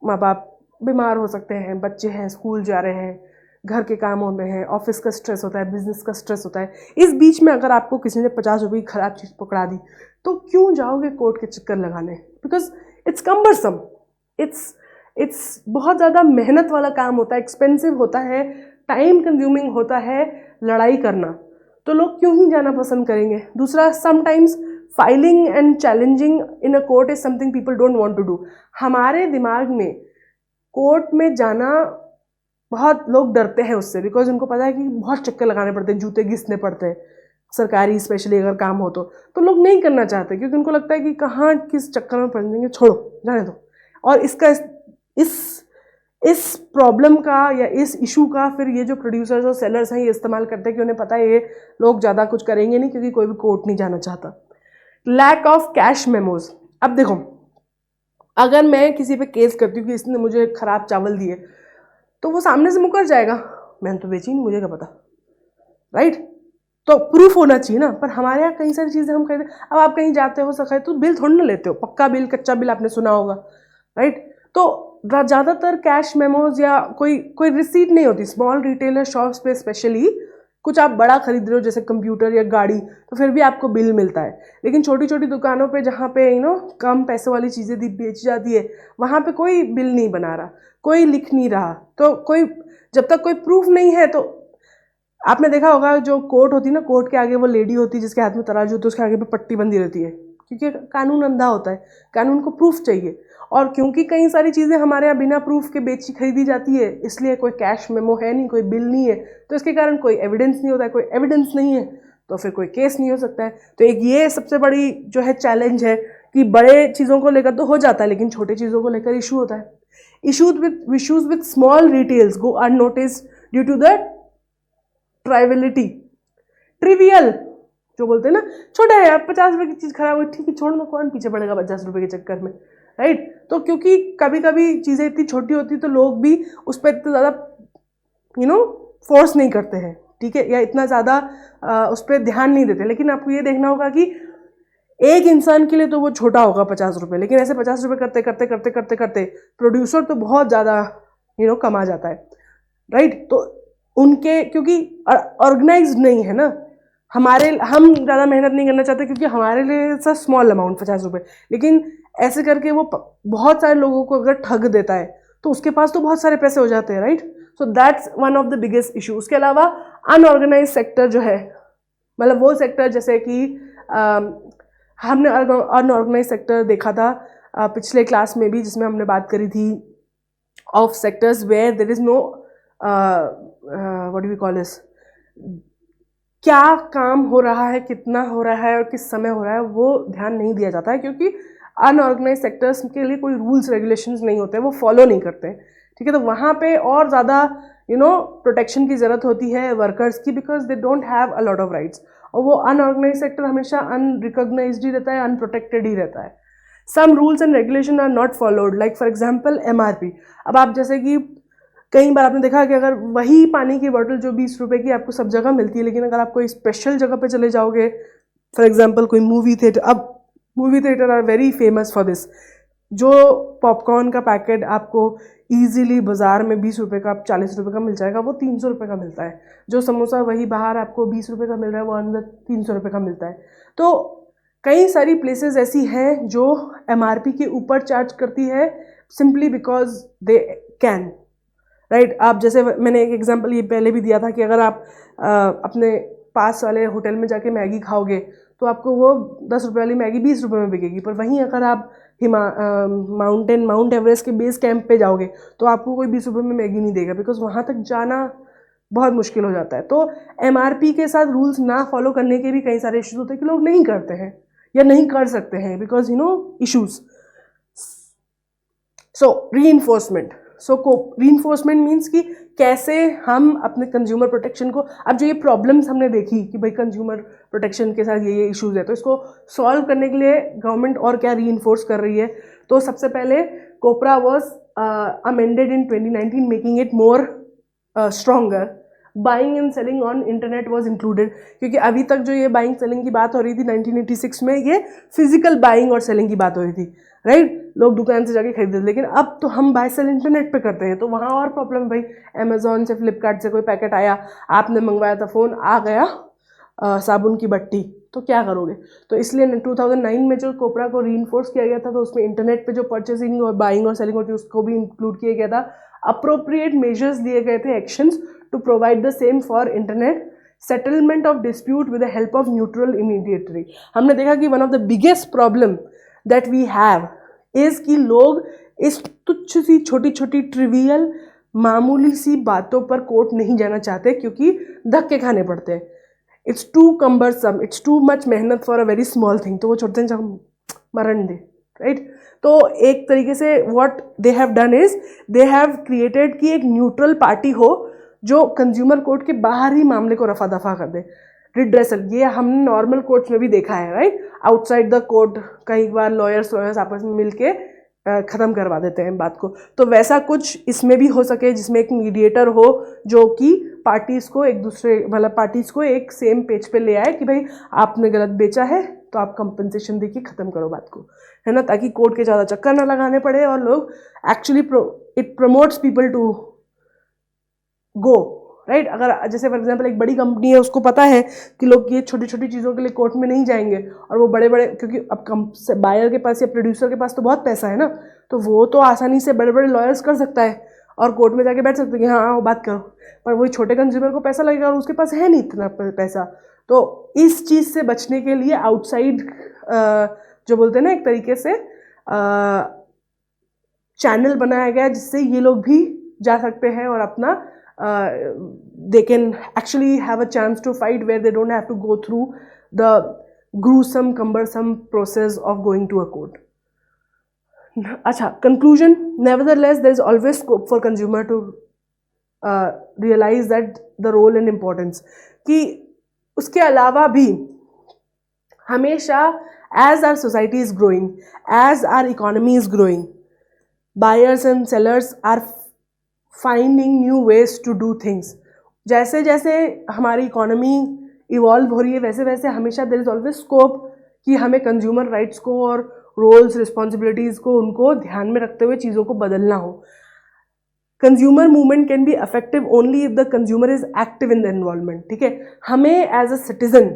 माँ बाप बीमार हो सकते हैं, बच्चे हैं स्कूल जा रहे हैं, घर के काम होते हैं, ऑफिस का स्ट्रेस होता है, बिजनेस का स्ट्रेस होता है। इस बीच में अगर आपको किसी ने 50 रुपये की खराब चीज़ पकड़ा दी तो क्यों जाओगे कोर्ट के चक्कर लगाने? बिकॉज इट्स कम्बरसम, इट्स बहुत ज़्यादा मेहनत वाला काम होता है, एक्सपेंसिव होता है, टाइम कंज्यूमिंग होता है लड़ाई करना, तो लोग क्यों ही जाना पसंद करेंगे। दूसरा, sometimes filing and challenging in a court is something people don't want to do. हमारे दिमाग में कोर्ट में जाना, बहुत लोग डरते हैं उससे, बिकॉज उनको पता है कि बहुत चक्कर लगाने पड़ते हैं, जूते घिसने पड़ते हैं, सरकारी स्पेशली अगर काम हो तो लोग नहीं करना चाहते, क्योंकि उनको लगता है कि कहाँ किस चक्कर में पड़ जाएंगे, छोड़ो जाने दो। और इसका इस प्रॉब्लम का या इस इशू का फिर ये जो प्रोड्यूसर्स और सेलर्स हैं ये इस्तेमाल करते हैं कि उन्हें पता है ये लोग ज़्यादा कुछ करेंगे नहीं, क्योंकि कोई भी कोर्ट नहीं जाना चाहता। Lack of cash memos. अब देखो, अगर मैं किसी पे केस करती हूँ कि इसने मुझे ख़राब चावल दिए, तो वो सामने से मुकर जाएगा, मैंने तो बेची नहीं, मुझे क्या पता, राइट। तो प्रूफ होना चाहिए ना। पर हमारे यहाँ कई सारी चीज़ें हम कहते हैं, अब आप कहीं जाते हो सखा तो बिल थोड़ी ना लेते हो, पक्का बिल कच्चा बिल आपने सुना होगा, राइट। तो ज़्यादातर कैश मेमोज या कोई रिसीट नहीं होती स्मॉल रिटेलर शॉप्स पे स्पेशली। कुछ आप बड़ा खरीद रहे हो जैसे कंप्यूटर या गाड़ी तो फिर भी आपको बिल मिलता है, लेकिन छोटी छोटी दुकानों पे जहाँ पे कम पैसे वाली चीज़ें बेची जाती है वहाँ पे कोई बिल नहीं बना रहा, कोई लिख नहीं रहा। तो कोई जब तक कोई प्रूफ नहीं है, तो आपने देखा होगा जो कोर्ट होती है ना, कोर्ट के आगे वो लेडी होती है जिसके हाथ में तराजू होती है, उसके आगे पे पट्टी बंधी रहती है, क्योंकि कानून अंधा होता है, कानून को प्रूफ चाहिए। और क्योंकि कई सारी चीज़ें हमारे यहाँ बिना प्रूफ के बेची खरीदी जाती है, इसलिए कोई कैश मेमो है नहीं, कोई बिल नहीं है, तो इसके कारण कोई एविडेंस नहीं होता है। कोई एविडेंस नहीं है तो फिर कोई केस नहीं हो सकता है। तो एक ये सबसे बड़ी जो है चैलेंज है कि बड़े चीज़ों को लेकर तो हो जाता है, लेकिन छोटे चीज़ों को लेकर इशू होता है। Issues with small retails go unnoticed due to the triviality, trivial जो बोलते हैं ना, छोटा है यार, 50 रुपये की चीज़ खराब हुई, ठीक है छोड़ दो, कौन पीछे पड़ेगा 50 रुपये के चक्कर में, राइट। तो क्योंकि कभी कभी चीज़ें इतनी छोटी होती तो लोग भी उस पर इतना ज़्यादा फोर्स नहीं करते हैं, ठीक है, या इतना ज़्यादा उस पर ध्यान नहीं देते। लेकिन आपको ये देखना होगा कि एक इंसान के लिए तो वो छोटा होगा 50 रुपये, लेकिन ऐसे 50 रुपये करते करते करते करते करते प्रोड्यूसर तो बहुत ज़्यादा कमा जाता है, राइट। तो उनके क्योंकि ऑर्गेनाइज्ड नहीं है ना, हम ज़्यादा मेहनत नहीं करना चाहते क्योंकि हमारे लिए इट्स अ स्मॉल अमाउंट 50 रुपये, लेकिन ऐसे करके वो बहुत सारे लोगों को अगर ठग देता है तो उसके पास तो बहुत सारे पैसे हो जाते हैं, right. So that's one of the biggest issue. उसके अलावा अनऑर्गेनाइज सेक्टर जो है, मतलब वो सेक्टर जैसे कि हमने अनऑर्गेनाइज सेक्टर देखा था पिछले क्लास में भी, जिसमें हमने बात करी थी of sectors where there is no what do we call this, क्या काम हो रहा है, कितना हो रहा है और किस समय हो रहा है, वो ध्यान नहीं दिया जाता है, क्योंकि अनऑर्गेनाइज सेक्टर्स के लिए कोई रूल्स रेगुलेशंस नहीं होते, वो फॉलो नहीं करते, ठीक है। तो वहाँ पे और ज़्यादा प्रोटेक्शन की ज़रूरत होती है वर्कर्स की, because they don't have a lot of rights. और वो अनऑर्गेनाइज सेक्टर हमेशा अनरिकॉग्नाइज्ड ही रहता है, अनप्रोटेक्टेड ही रहता है। Some rules and regulation are not followed, like for example MRP। अब आप जैसे कि कई बार आपने देखा कि अगर वही पानी की बोतल जो 20 रुपये की आपको सब जगह मिलती है, लेकिन अगर आप कोई स्पेशल जगह पे चले जाओगे, फॉर एग्जांपल कोई मूवी थिएटर, अब movie theatre are very famous for this, जो पॉपकॉर्न का पैकेट आपको इजीली बाज़ार में 20 रुपये का 40 रुपये का मिल जाएगा, वो 300 रुपये का मिलता है। जो समोसा वही बाहर आपको 20 रुपये का मिल रहा है, वो अंदर 300 रुपये का मिलता है। तो कई सारी प्लेसेस ऐसी हैं जो MRP के ऊपर चार्ज करती है simply because they can, right. आप जैसे मैंने एक एग्जांपल ये पहले भी दिया था कि अगर आप अपने पास वाले होटल में जाके मैगी खाओगे तो आपको वो 10 रुपये वाली मैगी 20 रुपये में बिकेगी, पर वहीं अगर आप माउंट एवरेस्ट के बेस कैंप पे जाओगे तो आपको कोई 20 रुपये में मैगी नहीं देगा, बिकॉज वहाँ तक जाना बहुत मुश्किल हो जाता है। तो MRP के साथ रूल्स ना फॉलो करने के भी कई सारे इश्यूज होते हैं कि लोग नहीं करते हैं या नहीं कर सकते हैं because issues. So reinforcement, reinforcement means कि कैसे हम अपने कंज्यूमर प्रोटेक्शन को, अब जो ये प्रॉब्लम्स हमने देखी कि भाई कंज्यूमर प्रोटेक्शन के साथ ये इश्यूज है, तो इसको सॉल्व करने के लिए गवर्नमेंट और क्या रीइंफोर्स कर रही है। तो सबसे पहले COPRA was amended in 2019 making it more stronger. Buying and selling on internet was included, क्योंकि अभी तक जो ये बाइंग सेलिंग की बात हो रही थी 1986 में, ये फिजिकल बाइंग और सेलिंग की बात हो रही थी, राइट। लोग दुकान से जाके खरीदते थे, लेकिन अब तो हम बाय सेल इंटरनेट पे करते हैं, तो वहाँ और प्रॉब्लम। भाई अमेजोन से फ्लिपकार्ट से कोई पैकेट आया, आपने मंगवाया था फ़ोन, आ गया साबुन की बट्टी, तो क्या करोगे। तो इसलिए 2009 में जो कोपरा को रीइंफोर्स किया गया था, तो उसमें इंटरनेट पे जो परचेसिंग और बाइंग और सेलिंग होती है उसको भी इंक्लूड किया गया था। अप्रोप्रिएट मेजर्स लिए गए थे, actions to provide the same for internet settlement of dispute with the help of neutral intermediary. हमने देखा कि one of the biggest problem that we have is कि लोग इस तुच्छ सी छोटी छोटी ट्रिवियल मामूली सी बातों पर कोर्ट नहीं जाना चाहते, क्योंकि धक्के खाने पड़ते हैं। It's too cumbersome, it's too much मेहनत for a very small thing, तो वो छोड़ते हैं मरण दे, राइट। तो एक तरीके से what they have done is they have created कि एक न्यूट्रल पार्टी हो जो कंज्यूमर कोर्ट के बाहर ही मामले को रफा दफा कर दे। रिड्रेसल, ये हमने नॉर्मल कोर्ट्स में भी देखा है, राइट। आउटसाइड द कोर्ट कई बार लॉयर्स आपस में मिलके ख़त्म करवा देते हैं बात को। तो वैसा कुछ इसमें भी हो सके जिसमें एक मीडिएटर हो जो कि पार्टीज़ को एक दूसरे मतलब पार्टीज़ को एक सेम पेज पे ले आए कि भाई आपने गलत बेचा है तो आप कंपनसेशन दे के ख़त्म करो बात को, है ना, ताकि कोर्ट के ज़्यादा चक्कर ना लगाने पड़े और लोग actually it promotes people to go right. अगर जैसे फॉर एग्जांपल एक बड़ी कंपनी है, उसको पता है कि लोग ये छोटी छोटी चीज़ों के लिए कोर्ट में नहीं जाएंगे, और वो बड़े बड़े, क्योंकि अब बायर के पास या प्रोड्यूसर के पास तो बहुत पैसा है ना, तो वो तो आसानी से बड़े बड़े लॉयर्स कर सकता है और कोर्ट में जाके बैठ सकते हैं कि हाँ वो बात करो, पर वही छोटे कंज्यूमर को पैसा लगेगा और उसके पास है नहीं इतना पैसा। तो इस चीज़ से बचने के लिए आउटसाइड जो बोलते हैं ना एक तरीके से चैनल बनाया गया जिससे ये लोग भी जा सकते हैं और अपना they can actually have a chance to fight where they don't have to go through the gruesome, cumbersome process of going to a court. अच्छा, conclusion. Nevertheless, there is always scope for consumer to realize that the role and importance. कि उसके अलावा भी हमेशा as our society is growing, as our economy is growing, buyers and sellers are finding new ways to do things. जैसे जैसे हमारी economy evolve हो रही है वैसे वैसे हमेशा देयर इज ऑलवेज स्कोप कि हमें कंज्यूमर राइट्स को और रोल्स रिस्पॉन्सिबिलिटीज़ को उनको ध्यान में रखते हुए चीज़ों को बदलना हो। Consumer movement can be effective only if the consumer is active in the involvement. ठीक है, हमें as a citizen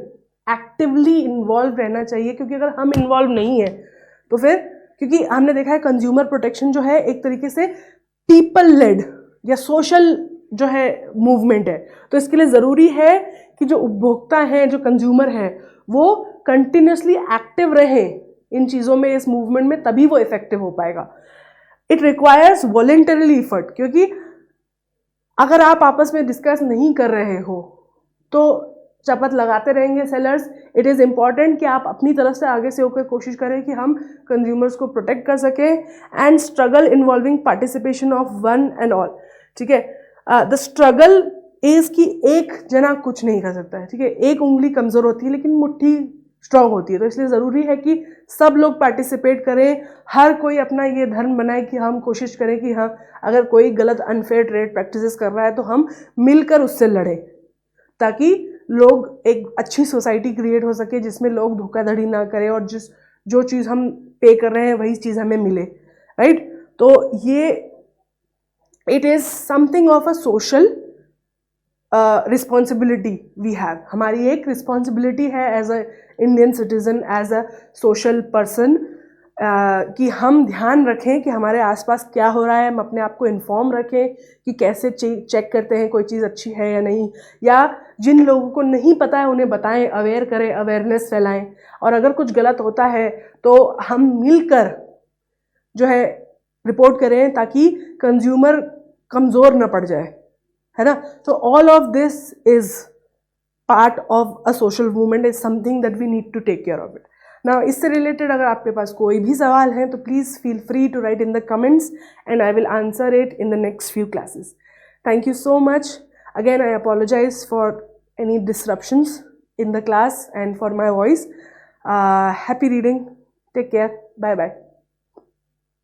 actively involve रहना चाहिए, क्योंकि अगर हम इन्वॉल्व नहीं है तो फिर, क्योंकि हमने देखा है कंज्यूमर प्रोटेक्शन जो है एक तरीके से पीपल लेड या सोशल जो है मूवमेंट है, तो इसके लिए ज़रूरी है कि जो उपभोक्ता हैं, जो कंज्यूमर हैं, वो कंटिन्यूसली एक्टिव रहें इन चीज़ों में, इस मूवमेंट में, तभी वो इफेक्टिव हो पाएगा। इट रिक्वायर्स वॉलेंटरली एफर्ट, क्योंकि अगर आप आपस में डिस्कस नहीं कर रहे हो तो शपथ लगाते रहेंगे सेलर्स। इट इज़ इम्पॉर्टेंट कि आप अपनी तरफ से आगे से होकर कोशिश करें कि हम कंज्यूमर्स को प्रोटेक्ट कर सकें, and struggle involving participation of one and all. ठीक है, द स्ट्रगल इज कि एक जना कुछ नहीं कर सकता है। ठीक है, एक उंगली कमज़ोर होती है लेकिन मुट्ठी स्ट्रांग होती है, तो इसलिए ज़रूरी है कि सब लोग पार्टिसिपेट करें, हर कोई अपना ये धर्म बनाए कि हम कोशिश करें कि हाँ अगर कोई गलत अनफेयर ट्रेड प्रैक्टिसेस कर रहा है तो हम मिलकर उससे लड़ें, ताकि लोग एक अच्छी सोसाइटी क्रिएट हो सके जिसमें लोग धोखाधड़ी ना करें और जो चीज़ हम पे कर रहे हैं वही चीज़ हमें मिले, राइट। तो ये it is something of a social responsibility we have. हमारी एक रिस्पॉन्सिबिलिटी है as a Indian citizen, as a social person, कि हम ध्यान रखें कि हमारे आसपास क्या हो रहा है, हम अपने आप को इन्फॉर्म रखें कि कैसे चेक करते हैं कोई चीज़ अच्छी है या नहीं, या जिन लोगों को नहीं पता है उन्हें बताएं, अवेयर करें, अवेयरनेस फैलाएं, और अगर कुछ गलत होता है तो हम मिलकर जो है रिपोर्ट करें ताकि कंज्यूमर कमज़ोर न पड़ जाए, है ना। तो all of this is part of a social movement, is something that we need to take care of it. ना इससे रिलेटेड अगर आपके पास कोई भी सवाल है तो please feel free to write in the comments and I will answer it in the next few classes. Thank you so much. Again I apologise for any disruptions in the class and for my voice. Happy reading. Take care. Bye bye.